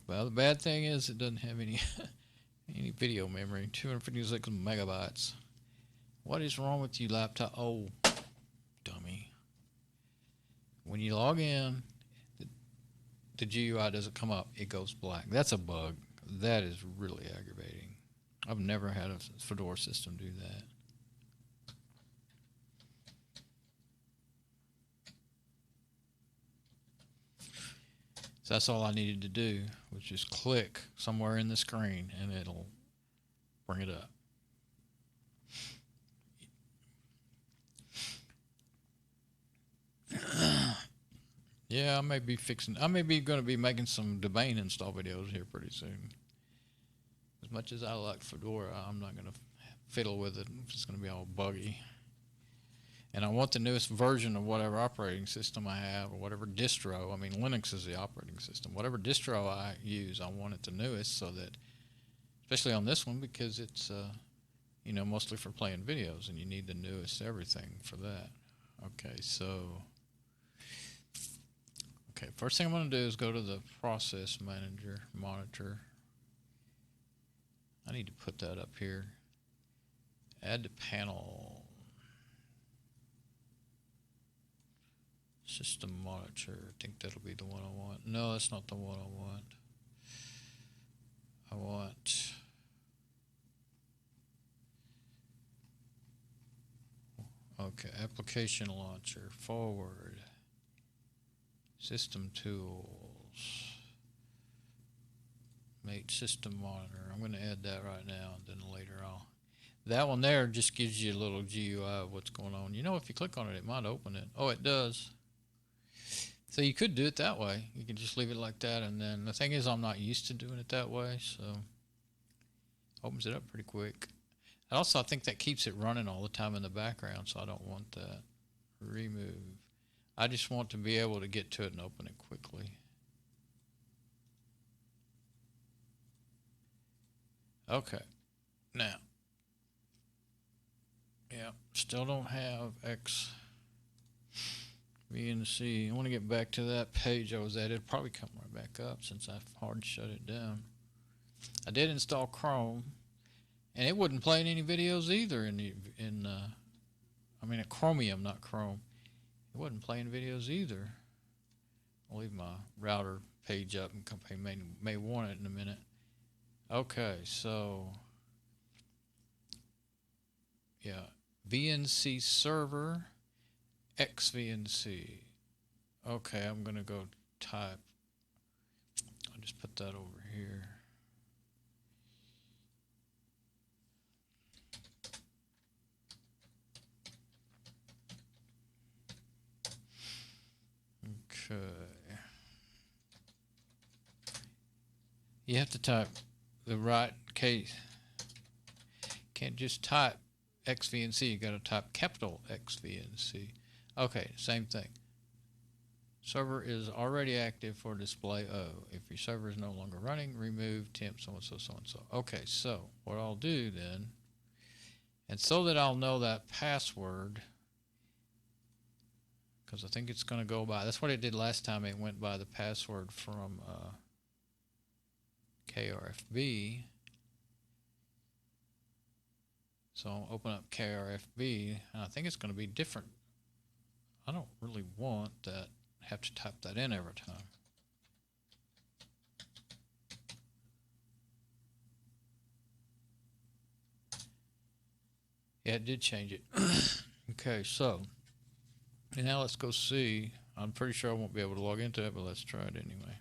Well, the bad thing is it doesn't have any any video memory. 256 megabytes. What is wrong with you, laptop? Oh, dummy. When you log in, the GUI doesn't come up. It goes black. That's a bug. That is really aggravating. I've never had a Fedora system do that. So that's all I needed to do, was just click somewhere in the screen and it'll bring it up. Yeah, I may be going to be making some domain install videos here pretty soon. As much as I like Fedora, I'm not going to fiddle with it. It's going to be all buggy. And I want the newest version of whatever operating system I have, or whatever distro. I mean, Linux is the operating system. Whatever distro I use, I want it the newest, so that, especially on this one, because it's, you know, mostly for playing videos, and you need the newest everything for that. Okay, so, first thing I'm going to do is go to the process manager, monitor. I need to put that up here. Add to panel. System monitor. I think that'll be the one I want. No, that's not the one I want. I want application launcher, forward, system tools, mate system monitor. I'm going to add that right now, and then later that one there just gives you a little GUI of what's going on. You know, if you click on it, it might open it. Oh, it does. So you could do it that way. You can just leave it like that, and then the thing is, I'm not used to doing it that way, so opens it up pretty quick. And also, I think that keeps it running all the time in the background, so I don't want that. Remove. I just want to be able to get to it and open it quickly. Okay. Now, yeah, still don't have VNC. I want to get back to that page I was at. It'll probably come right back up since I've hard shut it down. I did install Chrome, and it wouldn't play any videos either I mean, Chromium, not Chrome. It wasn't playing videos either. I'll leave my router page up, and company may want it in a minute. Okay, so yeah, VNC server, XVNC. Okay, I'm gonna go type. I'll just put that over here. Okay. You have to type the right case. Can't just type XVNC. You got to type capital XVNC. Okay, same thing. Server is already active for display O. If your server is no longer running, remove temp so and so, so and so. Okay, so what I'll do then, and so that I'll know that password, because I think it's going to go by, that's what it did last time. It went by the password from Krfb. So I'll open up Krfb, and I think it's going to be different. I don't really want that, have to type that in every time. Yeah, it did change it. Okay, so now let's go see. I'm pretty sure I won't be able to log into it, but let's try it anyway.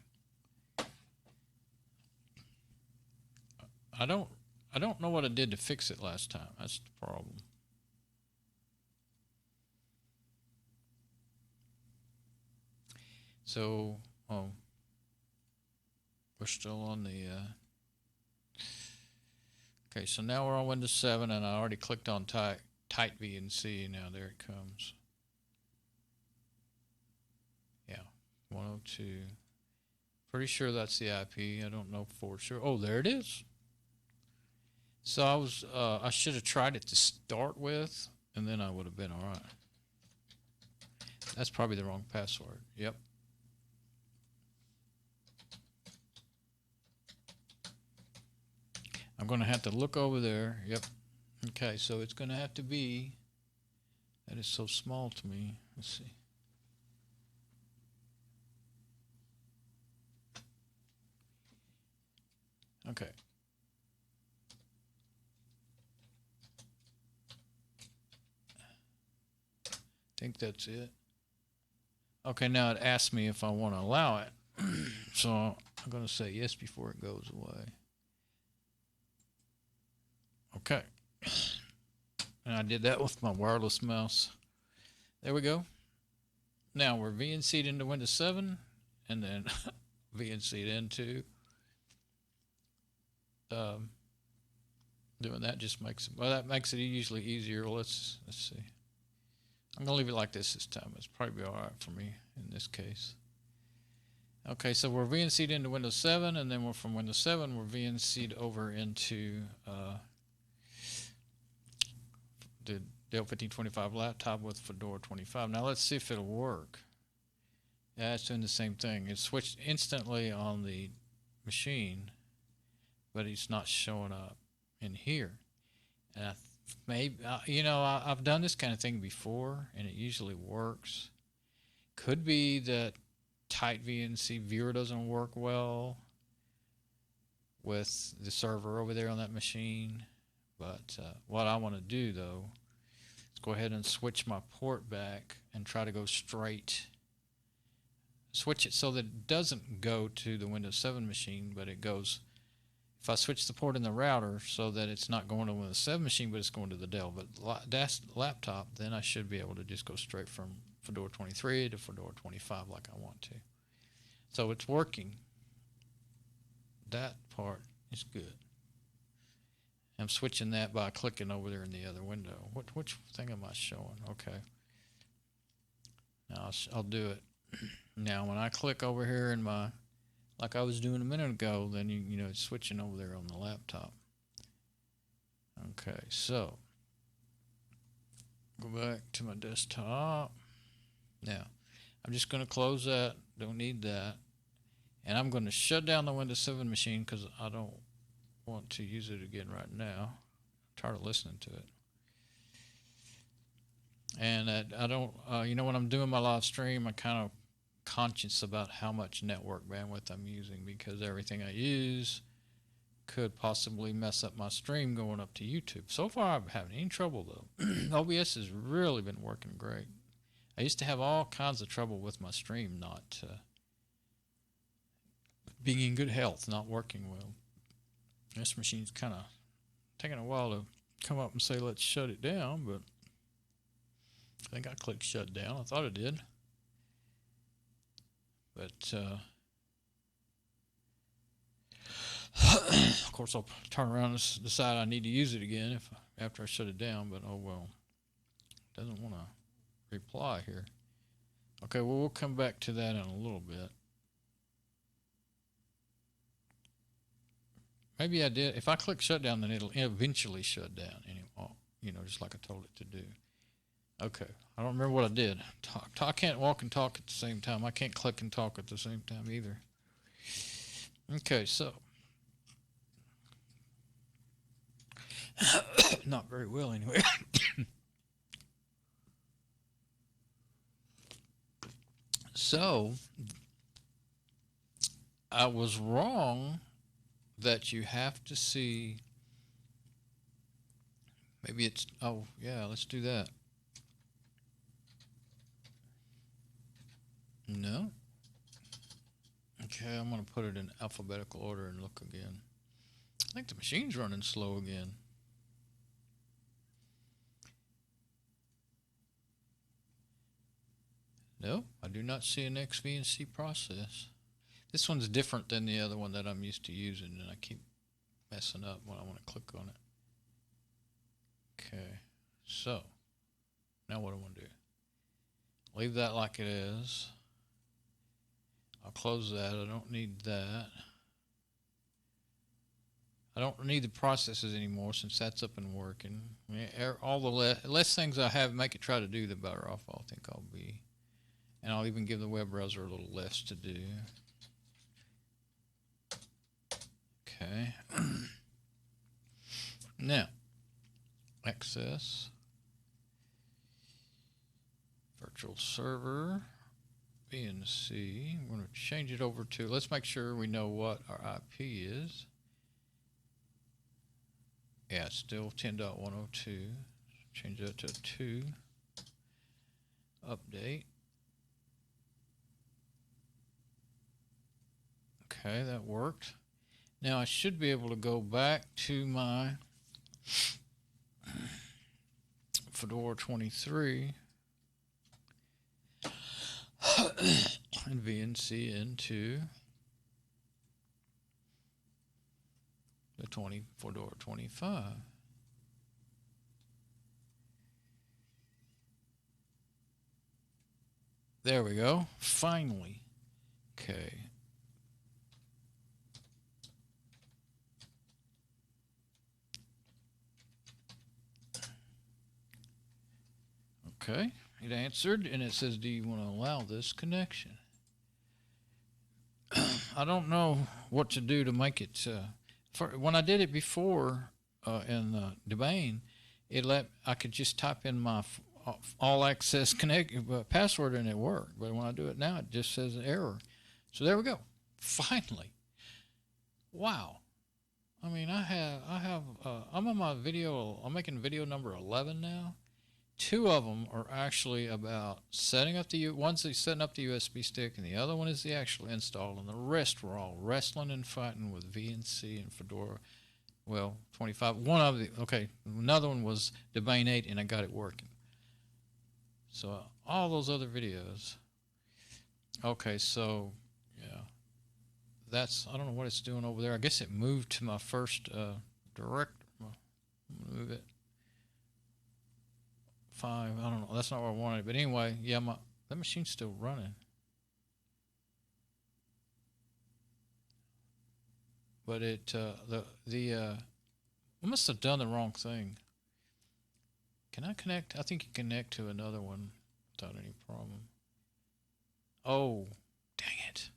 I don't know what I did to fix it last time. That's the problem. So, we're still on the, okay, so now we're on Windows 7, and I already clicked on Tight VNC. Now there it comes. Yeah, 102. Pretty sure that's the IP. I don't know for sure. Oh, there it is. So I should have tried it to start with, and then I would have been all right. That's probably the wrong password. Yep. I'm going to have to look over there. Yep. Okay, so it's going to have to be, that is so small to me. Let's see. Okay. I think that's it. Okay, now it asks me if I want to allow it. So I'm going to say yes before it goes away. Okay. And I did that with my wireless mouse. There we go. Now we're VNC'd into Windows 7 and then VNC'd into. Doing that just makes it, well, that makes it usually easier. Let's see. I'm going to leave it like this time. It's probably all right for me in this case. Okay, so we're VNC'd into Windows 7, and then from Windows 7, we're VNC'd over into the Dell 1525 laptop with Fedora 25. Now let's see if it'll work. Yeah, it's doing the same thing. It switched instantly on the machine, but it's not showing up in here. And I've done this kind of thing before, and it usually works. Could be that tight VNC viewer doesn't work well with the server over there on that machine. But what I want to do, though, is go ahead and switch my port back and try to go straight. Switch it so that it doesn't go to the Windows 7 machine, but it goes. If I switch the port in the router so that it's not going to the Windows 7 machine, but it's going to the Dell laptop, then I should be able to just go straight from Fedora 23 to Fedora 25 like I want to. So it's working. That part is good. I'm switching that by clicking over there in the other window. Which thing am I showing? Okay. Now I'll do it. Now when I click over here in my, like I was doing a minute ago, then you know it's switching over there on the laptop. Okay, so go back to my desktop. Now I'm just going to close that. Don't need that. And I'm going to shut down the Windows 7 machine because I don't want to use it again right now. I'm tired of listening to it. And I don't, when I'm doing my live stream, I'm kind of conscious about how much network bandwidth I'm using because everything I use could possibly mess up my stream going up to YouTube. So far, I haven't having any trouble, though. OBS has really been working great. I used to have all kinds of trouble with my stream not being in good health, not working well. This machine's kind of taking a while to come up and say, let's shut it down, but I think I clicked shut down. I thought it did. But, of course, I'll turn around and decide I need to use it again after I shut it down, but oh well. It doesn't want to reply here. Okay, well, we'll come back to that in a little bit. Maybe I did. If I click shutdown, then it'll eventually shut down. Anyway, just like I told it to do. Okay, I don't remember what I did. I can't walk and talk at the same time. I can't click and talk at the same time either. Okay, so. Not very well anyway. So, I was wrong that you have to see, maybe it's, oh yeah, let's do that. No. Okay, I'm going to put it in alphabetical order and look again. I think the machine's running slow again. No, I do not see an XVNC process. This one's different than the other one that I'm used to using, and I keep messing up when I want to click on it. Okay, so now what do I want to do? Leave that like it is. I'll close that. I don't need that. I don't need the processes anymore since that's up and working. All the less things I have make it try to do, the better off I think I'll be. And I'll even give the web browser a little less to do. Okay. Now, access virtual server VNC. I'm going to change it over to, let's make sure we know what our IP is. Yeah, it's still 10.102. Change that to 2. Update. Okay, that worked. Now I should be able to go back to my Fedora 23 and VNC into the Fedora 25. There we go. Finally. Okay. Okay, it answered, and it says, do you want to allow this connection? I don't know what to do to make it. When I did it before in the domain, I could just type in my all access password and it worked. But when I do it now, it just says error. So there we go. Finally. Wow. I mean, I'm on my video. I'm making video number 11 now. 2 of them are actually about setting up one's setting up the USB stick, and the other one is the actual install, and the rest were all wrestling and fighting with VNC and Fedora. Well, 25. Another one was Domain 8, and I got it working. So all those other videos. Okay, so yeah, I don't know what it's doing over there. I guess it moved to my first directory. Move it. 5. I don't know. That's not what I wanted. But anyway, yeah, that machine's still running. But I must have done the wrong thing. Can I connect? I think you connect to another one without any problem. Oh, dang it.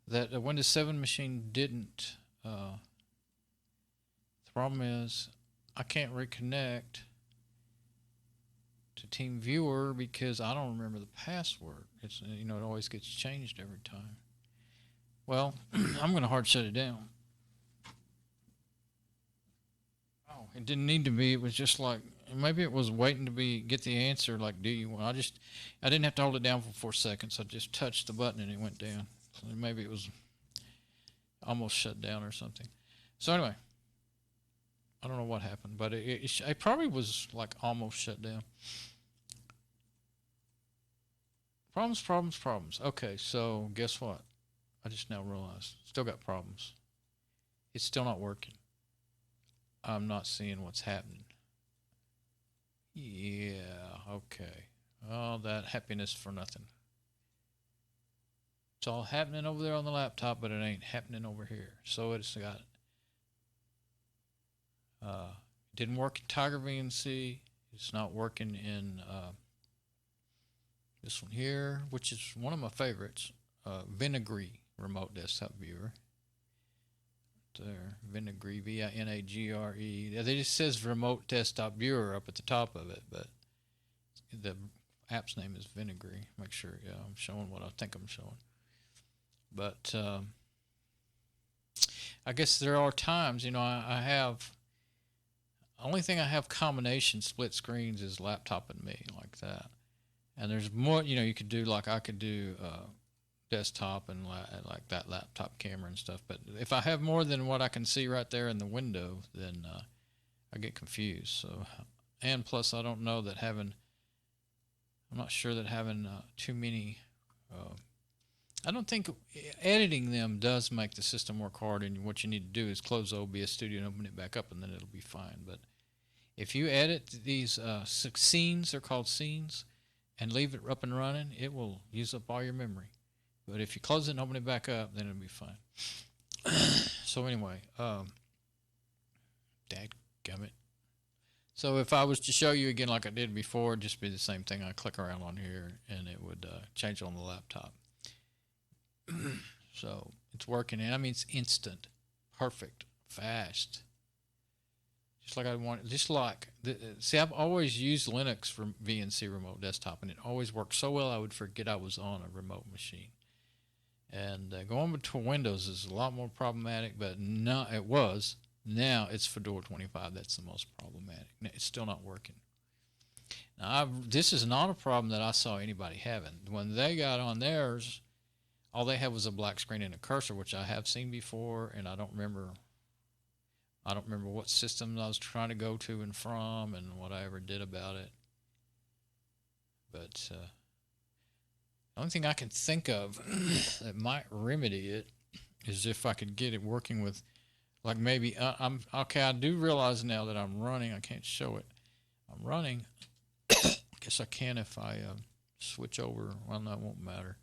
That Windows 7 machine didn't. The problem is I can't reconnect to Teamviewer because I don't remember the password. It's, it always gets changed every time. Well, I'm going to hard shut it down. Oh, it didn't need to be. It was just like, maybe it was waiting to get the answer. Like, do you want? I didn't have to hold it down for 4 seconds. I just touched the button and it went down. So maybe it was almost shut down or something. So anyway, I don't know what happened, but it probably was like almost shut down. Problems. Okay, so guess what? I just now realized. Still got problems. It's still not working. I'm not seeing what's happening. Yeah, okay. Oh, that happiness for nothing. It's all happening over there on the laptop, but it ain't happening over here. So it's got... didn't work in Tiger VNC. It's not working in this one here, which is one of my favorites. Vinegary remote desktop viewer. There, Vinegary, Vinagre. It just says remote desktop viewer up at the top of it, but the app's name is Vinegary. Make sure, yeah, I'm showing what I think I'm showing. But I guess there are times, I have. Only thing I have combination split screens is laptop and me, like that. And there's more, you could do, like I could do desktop and like that laptop camera and stuff. But if I have more than what I can see right there in the window, then I get confused. So, and plus I don't know that I'm not sure that having too many, I don't think editing them does make the system work hard, and what you need to do is close OBS Studio and open it back up, and then it'll be fine. But if you edit these scenes, they're called scenes, and leave it up and running, it will use up all your memory. But if you close it and open it back up, then it'll be fine. So anyway, dadgummit. So if I was to show you again like I did before, it'd just be the same thing. I click around on here, and it would change on the laptop. So it's working, and I mean it's instant, perfect, fast. See, I've always used Linux for VNC remote desktop, and it always worked so well I would forget I was on a remote machine. And going between Windows is a lot more problematic, but no, it was. Now it's Fedora 25 that's the most problematic. It's still not working. Now, this is not a problem that I saw anybody having. When they got on theirs, all they had was a black screen and a cursor, which I have seen before, and I don't remember what system I was trying to go to and from and what I ever did about it. But the only thing I can think of that might remedy it is if I could get it working with, like maybe, okay, I do realize now that I'm running, I can't show it. I'm running. I guess I can if I switch over. Well, no, it won't matter.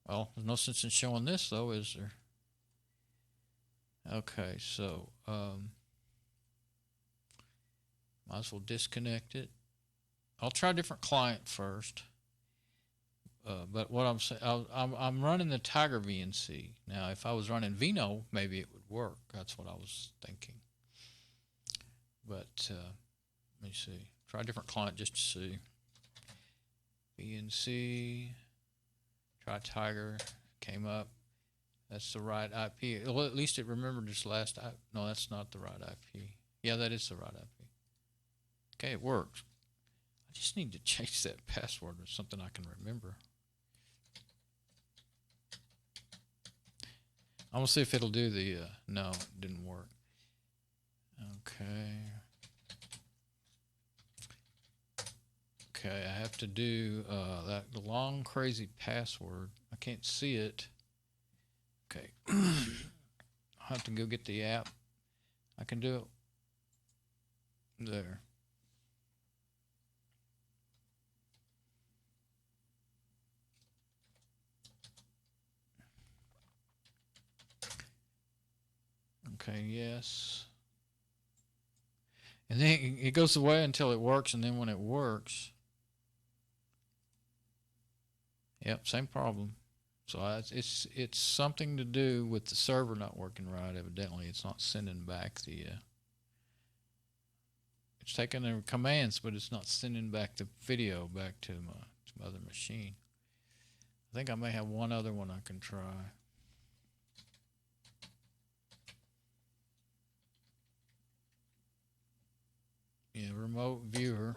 Well, there's no sense in showing this, though, is there? Okay, so might as well disconnect it. I'll try a different client first. But what I'm saying, I'm running the Tiger VNC. Now, if I was running Vino, maybe it would work. That's what I was thinking. But let me see. Try a different client just to see. VNC. Try Tiger. Came up. That's the right IP. Well, at least it remembered its last IP. No, that's not the right IP. Yeah, that is the right IP. Okay, it works. I just need to change that password or something I can remember. I'm going to see if it'll do the... no, it didn't work. Okay. Okay, I have to do that long, crazy password. I can't see it. Okay. I'll have to go get the app. I can do it. There. Okay, yes. And then it goes away until it works, and then when it works... Yep, same problem. So it's something to do with the server not working right, evidently. It's not sending back the... it's taking the commands, but it's not sending back the video back to my other machine. I think I may have one other one I can try. Yeah, remote viewer.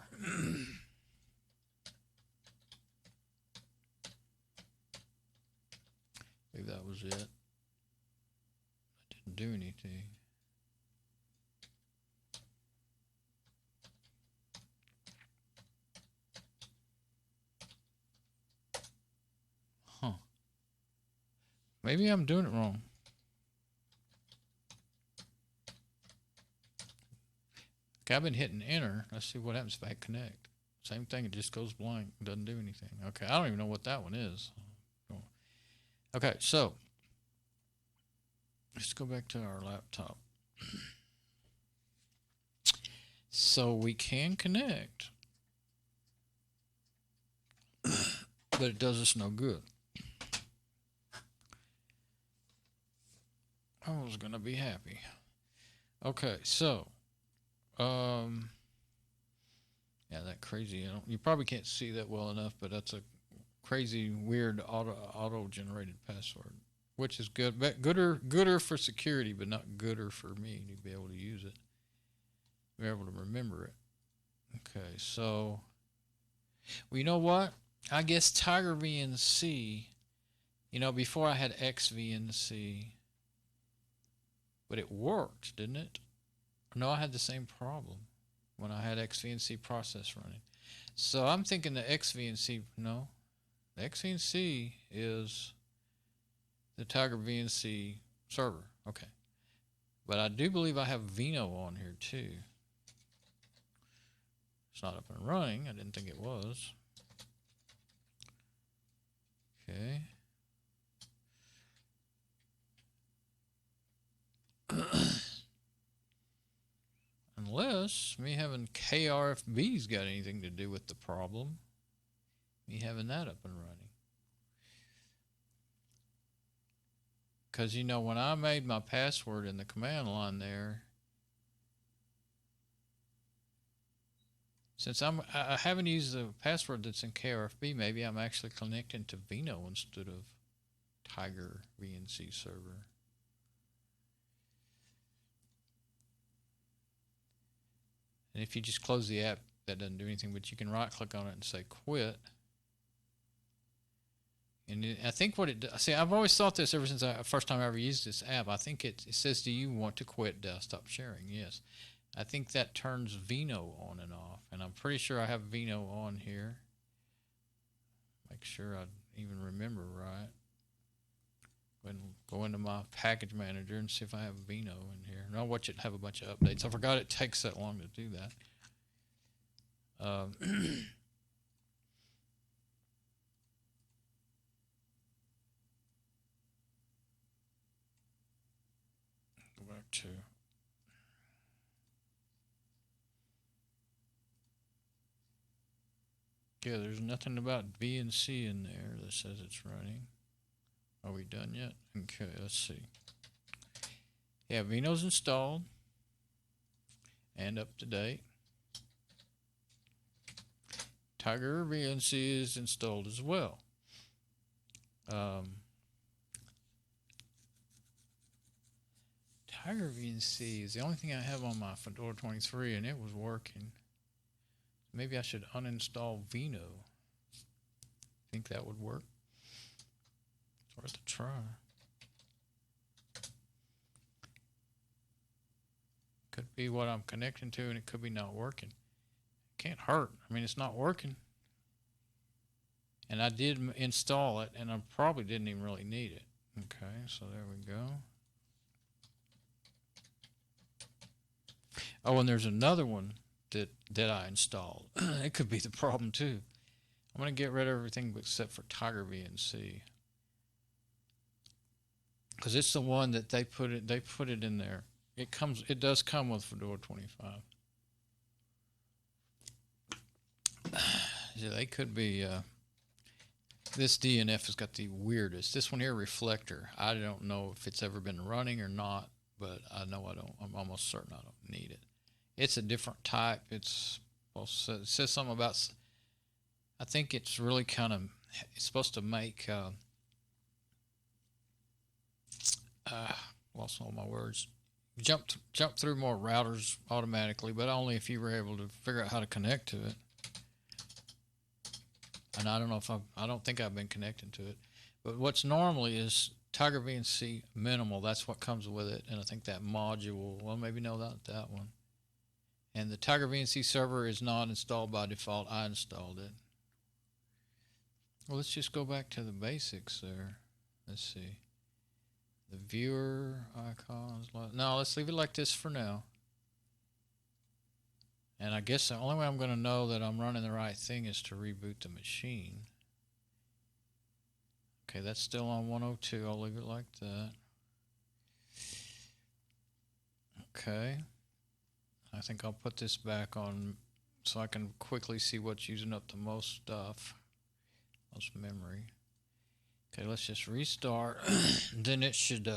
Maybe that was it. That didn't do anything. Huh. Maybe I'm doing it wrong. Okay, I've been hitting enter. Let's see what happens if I connect. Same thing, it just goes blank. It doesn't do anything. Okay, I don't even know what that one is. Okay, so let's go back to our laptop. So we can connect, but it does us no good. I was going to be happy. Okay, so, yeah, that crazy, you probably can't see that well enough, but that's a crazy, weird auto-generated password, which is good, but gooder for security, but not gooder for me to be able to use it, be able to remember it. Okay, so, well, you know what? I guess Tiger VNC, before I had XVNC, but it worked, didn't it? No, I had the same problem when I had XVNC process running. So I'm thinking the XVNC, no. The XVNC is the Tiger VNC server. Okay. But I do believe I have Vino on here too. It's not up and running. I didn't think it was. Okay. Unless me having Krfb's got anything to do with the problem. Me having that up and running. Because, when I made my password in the command line there, Since I haven't used the password that's in KRFB, maybe I'm actually connecting to Vino instead of Tiger VNC server. And if you just close the app, that doesn't do anything, but you can right click on it and say quit. And I think what it does, see, I've always thought this ever since the first time I ever used this app. I think it says, do you want to quit desktop sharing? Yes. I think that turns Vino on and off. And I'm pretty sure I have Vino on here. Make sure I even remember right. Go into my package manager and see if I have Vino in here. And I'll watch it have a bunch of updates. I forgot it takes that long to do that. Go back to yeah, there's nothing about VNC in there that says it's running. Are we done yet? Okay, let's see. Yeah, Vino's installed and up to date. Tiger VNC is installed as well. Tiger VNC is the only thing I have on my Fedora 23, and it was working. Maybe I should uninstall Vino. Think that would work? It's worth a try. Could be what I'm connecting to, and it could be not working. Can't hurt. I mean, it's not working. And I did install it, and I probably didn't even really need it. Okay, so there we go. Oh, and there's another one that I installed. It could be the problem too. I'm going to get rid of everything except for Tiger VNC, because it's the one that they put it in there. It does come with Fedora 25. Yeah, they could be. This DNF has got the weirdest. This one here, Reflector. I don't know if it's ever been running or not, but I know I'm almost certain I don't need it. It's a different type. It says something about. I think it's really kind of. It's supposed to make. Lost all my words. Jump through more routers automatically, but only if you were able to figure out how to connect to it. And I don't know if I don't think I've been connecting to it. But what's normally is Tiger VNC minimal. That's what comes with it. And I think that module, well, maybe no, not that one. And the Tiger VNC server is not installed by default. I installed it. Well, let's just go back to the basics there. Let's see. The viewer icons. No, let's leave it like this for now. And I guess the only way I'm going to know that I'm running the right thing is to reboot the machine. Okay, that's still on 102. I'll leave it like that. Okay. I think I'll put this back on so I can quickly see what's using up the most stuff, most memory. Okay, let's just restart. Then it should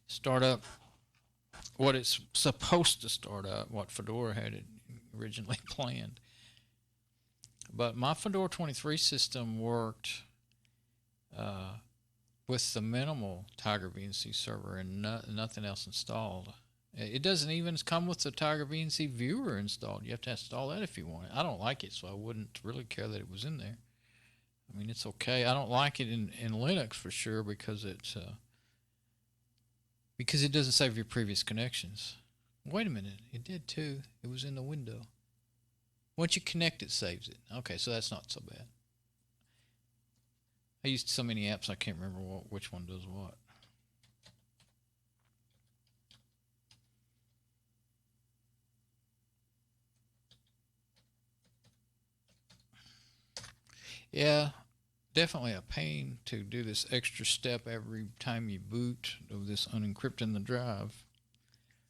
start up what it's supposed to start up, what Fedora had it originally planned. But my Fedora 23 system worked with the minimal Tiger VNC server and nothing else installed. It doesn't even come with the Tiger VNC viewer installed. You have to install that if you want it. I don't like it, so I wouldn't really care that it was in there. I mean, it's okay. I don't like it in Linux for sure because it doesn't save your previous connections. Wait a minute, it did too. It was in the window. Once you connect, it saves it. Okay, so that's not so bad. I used so many apps I can't remember which one does what. Yeah, definitely a pain to do this extra step every time you boot of this unencrypting the drive.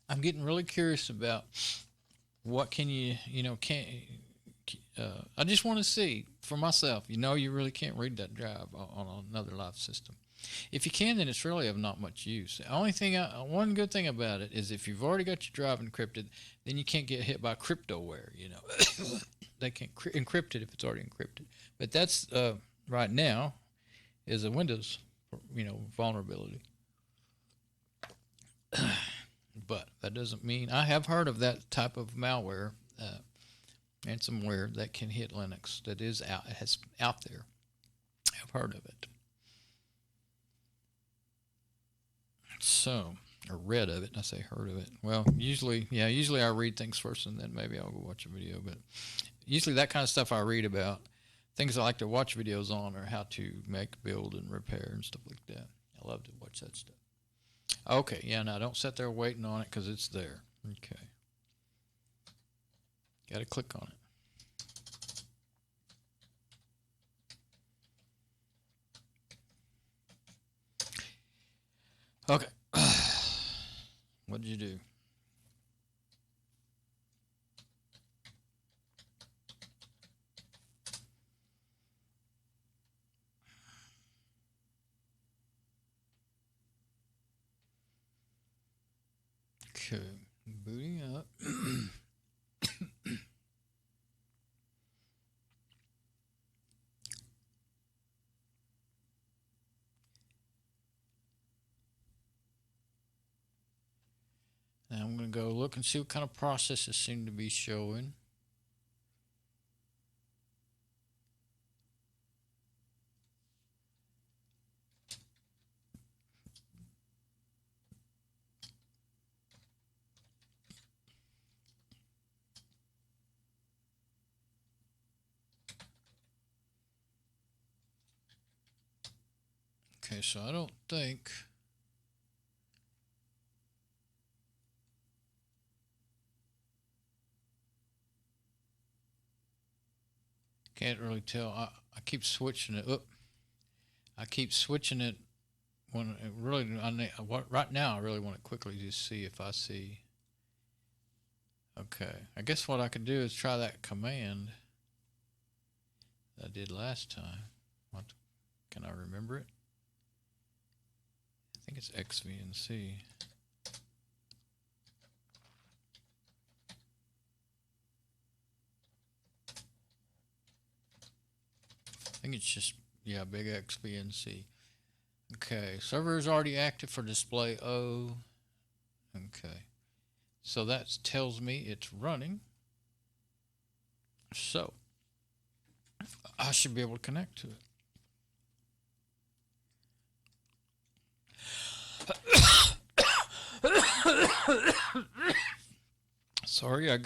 I'm getting really curious about what can you I just want to see for myself. You really can't read that drive on another live system. If you can, then it's really of not much use. The only thing, one good thing about it is if you've already got your drive encrypted, then you can't get hit by cryptoware. They can't encrypt it if it's already encrypted. But that's right now is a Windows, vulnerability. But that doesn't mean I have heard of that type of malware, ransomware that can hit Linux. That is out there. I've heard of it. So, or read of it. I say heard of it. Well, usually I read things first and then maybe I'll go watch a video. But usually that kind of stuff I read about, things I like to watch videos on are how to make, build, and repair and stuff like that. I love to watch that stuff. Okay, yeah, now don't sit there waiting on it because it's there. Okay. Got to click on it. Okay. What did you do? Okay, booting up. Now I'm going to go look and see what kind of processes seem to be showing. Okay, so I don't think can't really tell. I keep switching it. I keep switching it when it really. Right now I really want to quickly just see if I see. Okay, I guess what I could do is try that command that I did last time. What can I remember it? I think it's XVNC. I think it's just, big XVNC. Okay, server is already active for display O. Okay, so that tells me it's running. So I should be able to connect to it. Sorry, I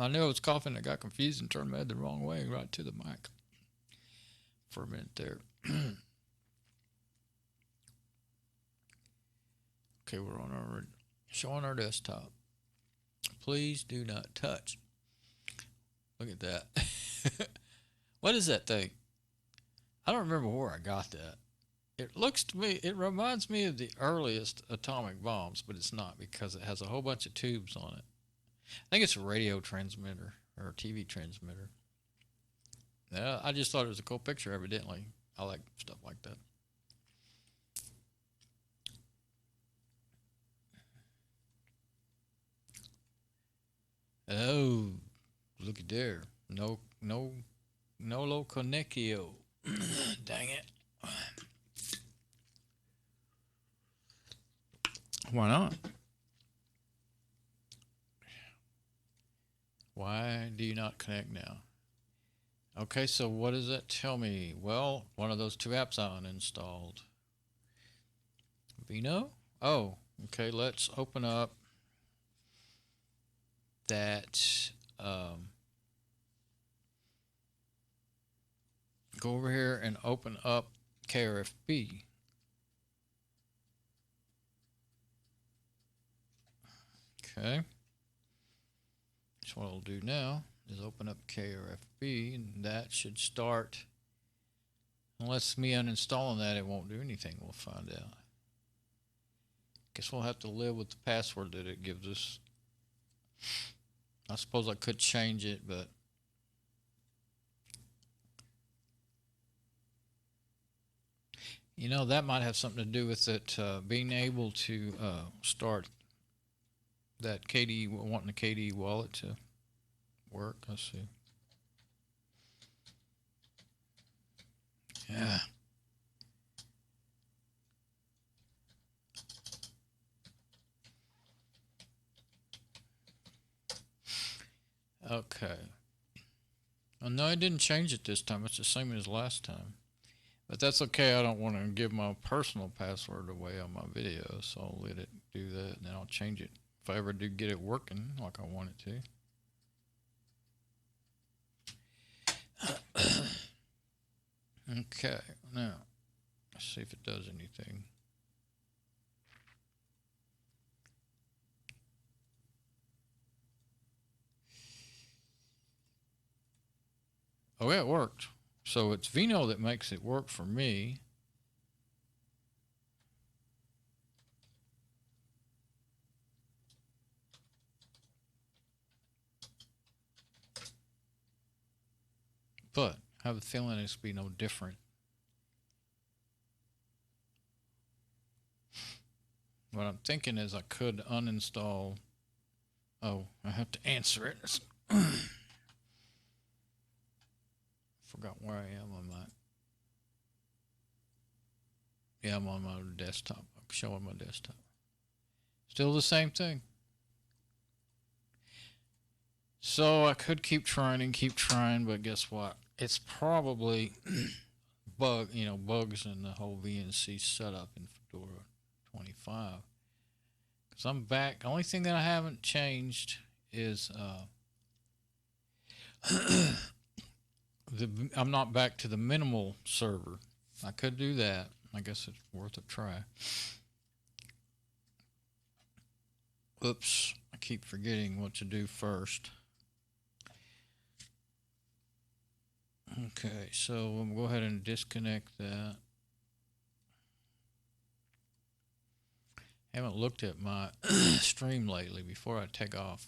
knew I was coughing. I got confused and turned my head the wrong way right to the mic for a minute there. Okay, we're on showing our desktop. Please do not touch. Look at that. What is that thing? I don't remember where I got that. It reminds me of the earliest atomic bombs, but it's not because it has a whole bunch of tubes on it. I think it's a radio transmitter or a TV transmitter. Yeah, I just thought it was a cool picture, evidently. I like stuff like that. Oh, look at there. No lo conectio. Dang it. Why not? Why do you not connect now? Okay, so what does that tell me? Well, one of those two apps I uninstalled. Vino? Oh, okay, let's open up that. Go over here and open up Krfb. Okay. So what I'll do now is open up Krfb, and that should start. Unless me uninstalling that, it won't do anything. We'll find out. Guess we'll have to live with the password that it gives us. I suppose I could change it, but You know, that might have something to do with it being able to start that KDE, wanting the KDE wallet to work. Let's see. Yeah. Okay. Oh, no, I didn't change it this time. It's the same as last time. But that's okay. I don't want to give my personal password away on my video, so I'll let it do that, and then I'll change it if I ever do get it working like I want it to. Okay, now let's see if it does anything. Oh yeah, it worked. So it's Vino that makes it work for me. But I have a feeling it's be no different. What I'm thinking is I could uninstall. Oh, I have to answer it. Forgot where I am on that. Yeah, I'm on my desktop. I'm showing my desktop. Still the same thing. So I could keep trying, but guess what? It's probably bugs in the whole VNC setup in Fedora 25. Because I'm back. The only thing that I haven't changed is I'm not back to the minimal server. I could do that. I guess it's worth a try. Oops, I keep forgetting what to do first. Okay, so I'm going to go ahead and disconnect that. I haven't looked at my stream lately before I take off.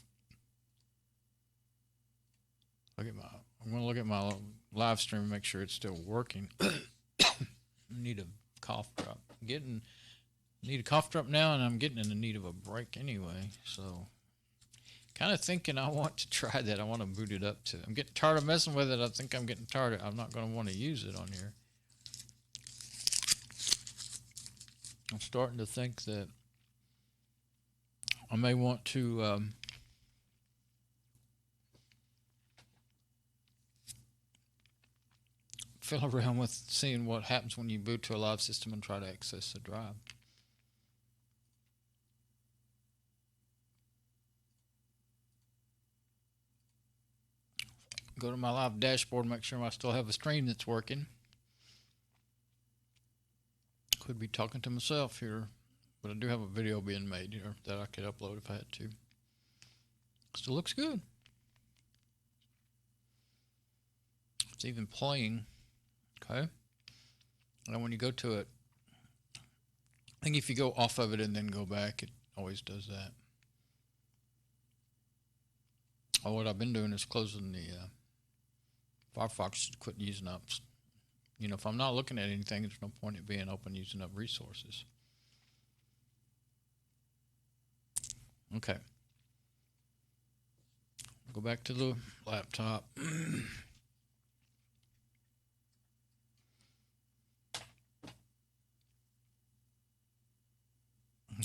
I'm going to look at my live stream and make sure it's still working. I need a cough drop. Need a cough drop now, and I'm getting in the need of a break anyway. So, kind of thinking I want to try that. I want to boot it up to. I'm getting tired of messing with it. I think I'm getting tired. I'm not going to want to use it on here. I'm starting to think that I may want to fiddle around with seeing what happens when you boot to a live system and try to access the drive. Go to my live dashboard and make sure I still have a stream that's working. Could be talking to myself here, but I do have a video being made here that I could upload if I had to. Still looks good. It's even playing. Okay. And when you go to it, I think if you go off of it and then go back, it always does that. Oh, what I've been doing is closing the Firefox to quit using up. You know, if I'm not looking at anything, there's no point in being open using up resources. Okay. Go back to the laptop.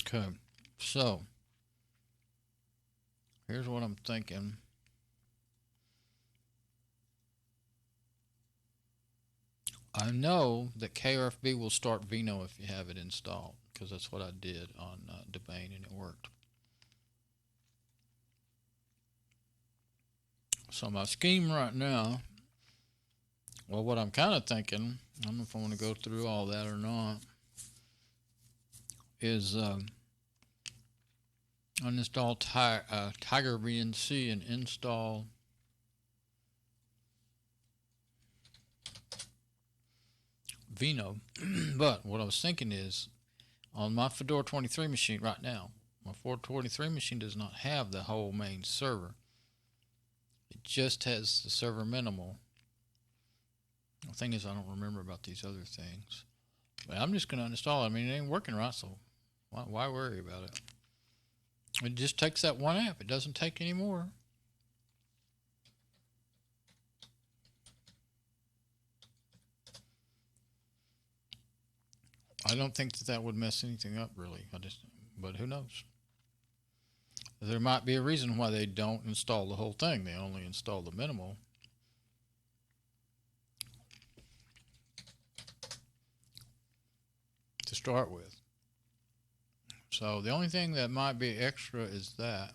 Okay, so here's what I'm thinking. I know that Krfb will start Vino if you have it installed, because that's what I did on Domain and it worked. So my scheme right now, well, what I'm kind of thinking, I don't know if I want to go through all that or not, is uninstall Tiger VNC and install Vino. But what I was thinking is, on my Fedora 23 machine right now, my 423 machine does not have the whole main server. It just has the server minimal. The thing is, I don't remember about these other things. I'm just going to uninstall it. I mean, it ain't working right, so why worry about it? It just takes that one app. It doesn't take any more. I don't think that would mess anything up, really. But who knows? There might be a reason why they don't install the whole thing. They only install the minimal. To start with. So the only thing that might be extra is that.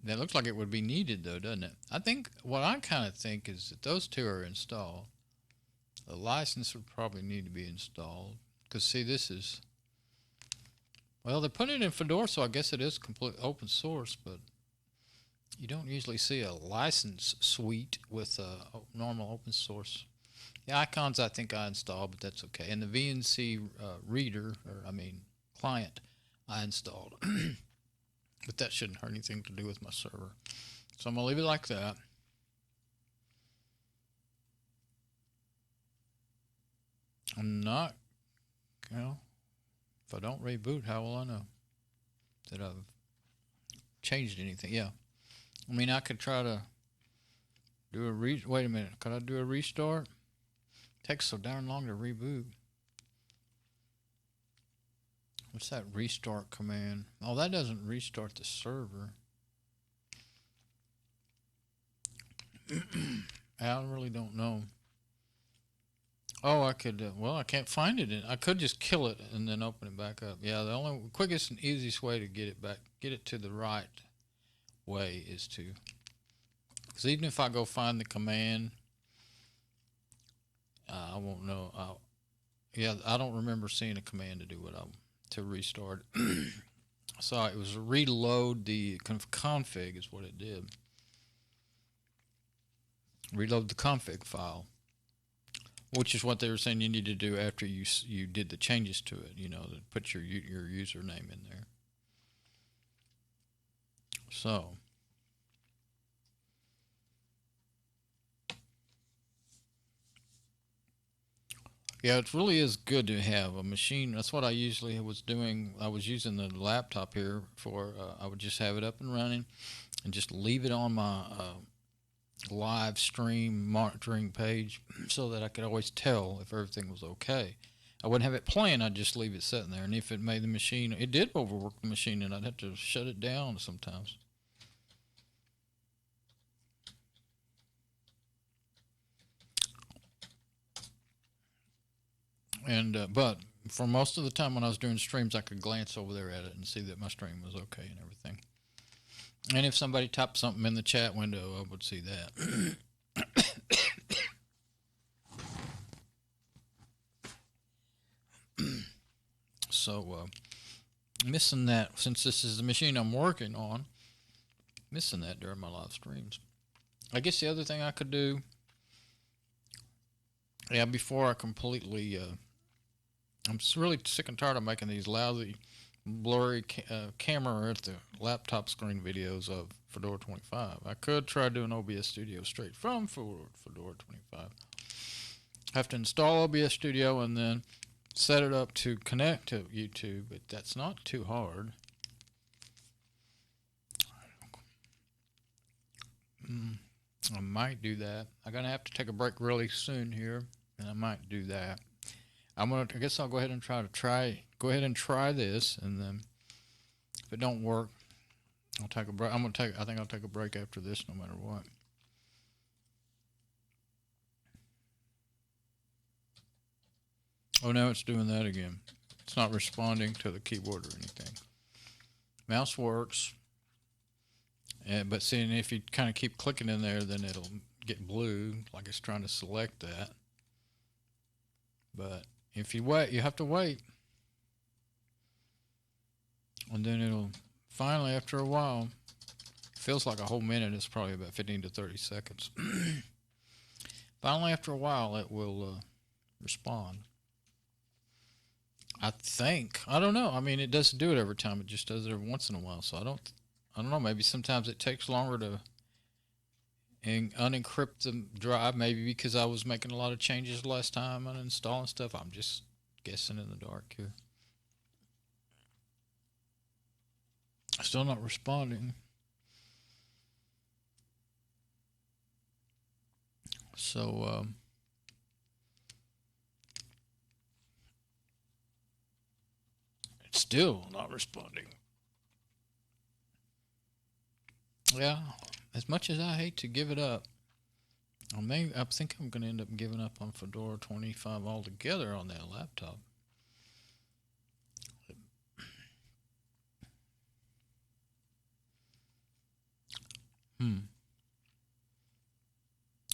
That looks like it would be needed, though, doesn't it? I think what I kind of think is that those two are installed. The license would probably need to be installed. Because, see, this is... Well, they're putting it in Fedora, so I guess it is complete open source, but you don't usually see a license suite with a normal open source. The icons I think I installed, but that's okay. And the VNC reader, client, I installed. But that shouldn't hurt anything to do with my server. So I'm going to leave it like that. I'm not, if I don't reboot, how will I know that I've changed anything? Yeah. I mean, I could try to do a wait a minute. Could I do a restart? It takes so darn long to reboot. What's that restart command? Oh, that doesn't restart the server. I really don't know. Oh, I could, I can't find it. I could just kill it and then open it back up. Yeah, the only quickest and easiest way to get it to the right way is to, because even if I go find the command, I won't know. I don't remember seeing a command to do to restart. So it was reload the config is what it did. Reload the config file, which is what they were saying you need to do after you did the changes to it. To put your username in there. So. Yeah, it really is good to have a machine. That's what I usually was doing. I was using the laptop here for, I would just have it up and running and just leave it on my live stream monitoring page so that I could always tell if everything was okay. I wouldn't have it playing, I'd just leave it sitting there. And if it made the machine, it did overwork the machine, and I'd have to shut it down sometimes. And but for most of the time when I was doing streams, I could glance over there at it and see that my stream was okay and everything. And if somebody typed something in the chat window, I would see that. So missing that, since this is the machine I'm working on, missing that during my live streams. I guess the other thing I could do, before I completely, I'm really sick and tired of making these lousy, blurry camera at the laptop screen videos of Fedora 25. I could try doing OBS Studio straight from Fedora 25. Have to install OBS Studio and then set it up to connect to YouTube, but that's not too hard. I might do that. I'm gonna have to take a break really soon here, and I might do that. I guess I'll go ahead and go ahead and try this, and then if it don't work, I'll take a break. I think I'll take a break after this, no matter what. Oh, now it's doing that again. It's not responding to the keyboard or anything. Mouse works, but seeing if you kind of keep clicking in there, then it'll get blue, like it's trying to select that. But if you wait, you have to wait. And then it'll finally, after a while, feels like a whole minute. It's probably about 15 to 30 seconds. Finally, after a while, it will respond. I think. I don't know. I mean, it doesn't do it every time. It just does it every once in a while. So I don't know. Maybe sometimes it takes longer to and unencrypt the drive, maybe because I was making a lot of changes last time and installing stuff. I'm just guessing in the dark here. Still not responding. So, it's still not responding. Yeah, as much as I hate to give it up, I think I'm going to end up giving up on Fedora 25 altogether on that laptop.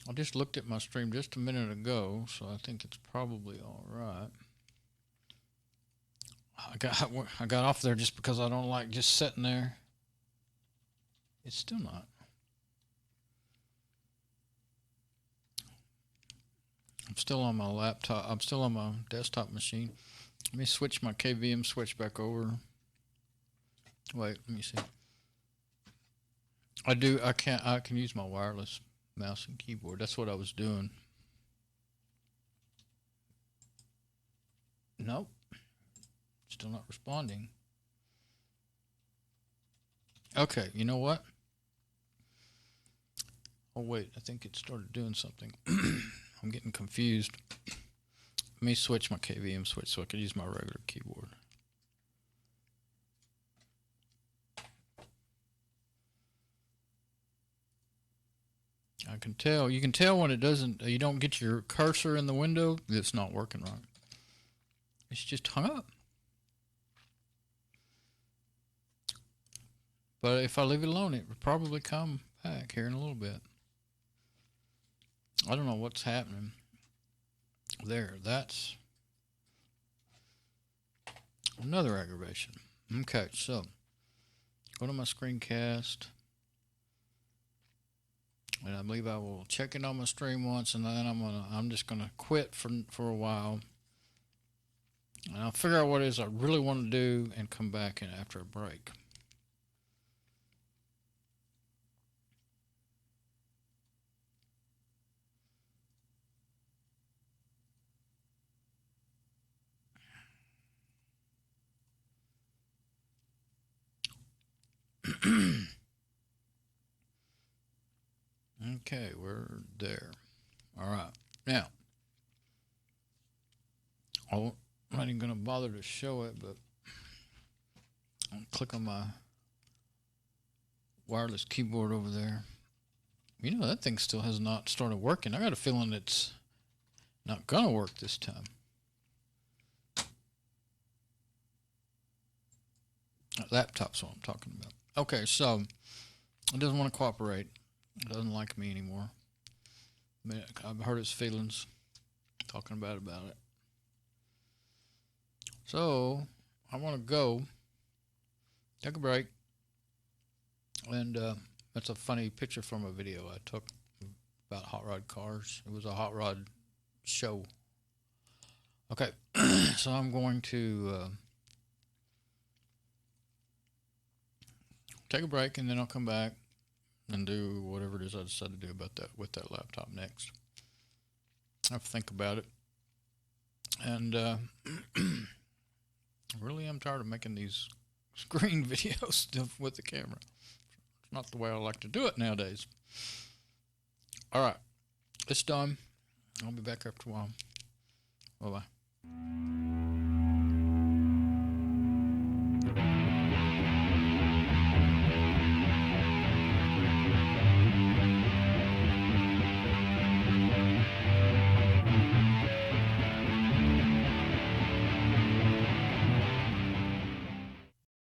I just looked at my stream just a minute ago, so I think it's probably all right. I got off there just because I don't like just sitting there. It's still not. I'm still on my laptop. I'm still on my desktop machine. Let me switch my KVM switch back over. Wait, let me see. I can use my wireless mouse and keyboard. That's what I was doing. Nope. Still not responding. Okay, you know what? Oh wait, I think it started doing something. I'm getting confused. Let me switch my KVM switch so I can use my regular keyboard. I can tell. You can tell when it doesn't. You don't get your cursor in the window. It's not working right. It's just hung up. But if I leave it alone, it will probably come back here in a little bit. I don't know what's happening. There, that's another aggravation. Okay, so go to my screencast. And I believe I will check in on my stream once, and then I'm just gonna quit for a while. And I'll figure out what it is I really want to do and come back in after a break. Okay, we're there. All right. Now, I'm not even going to bother to show it, but I'll click on my wireless keyboard over there. You know, that thing still has not started working. I got a feeling it's not going to work this time. That laptop's what I'm talking about. Okay, so it doesn't want to cooperate. It doesn't like me anymore. I've hurt its feelings talking about it. So I want to go take a break. And that's a funny picture from a video I took about hot rod cars. It was a hot rod show. Okay, so I'm going to take a break, and then I'll come back and do whatever it is I decide to do about that with that laptop next. I have to think about it. And really, I'm tired of making these screen video stuff with the camera. It's not the way I like to do it nowadays. All right, it's done. I'll be back after a while. Bye-bye.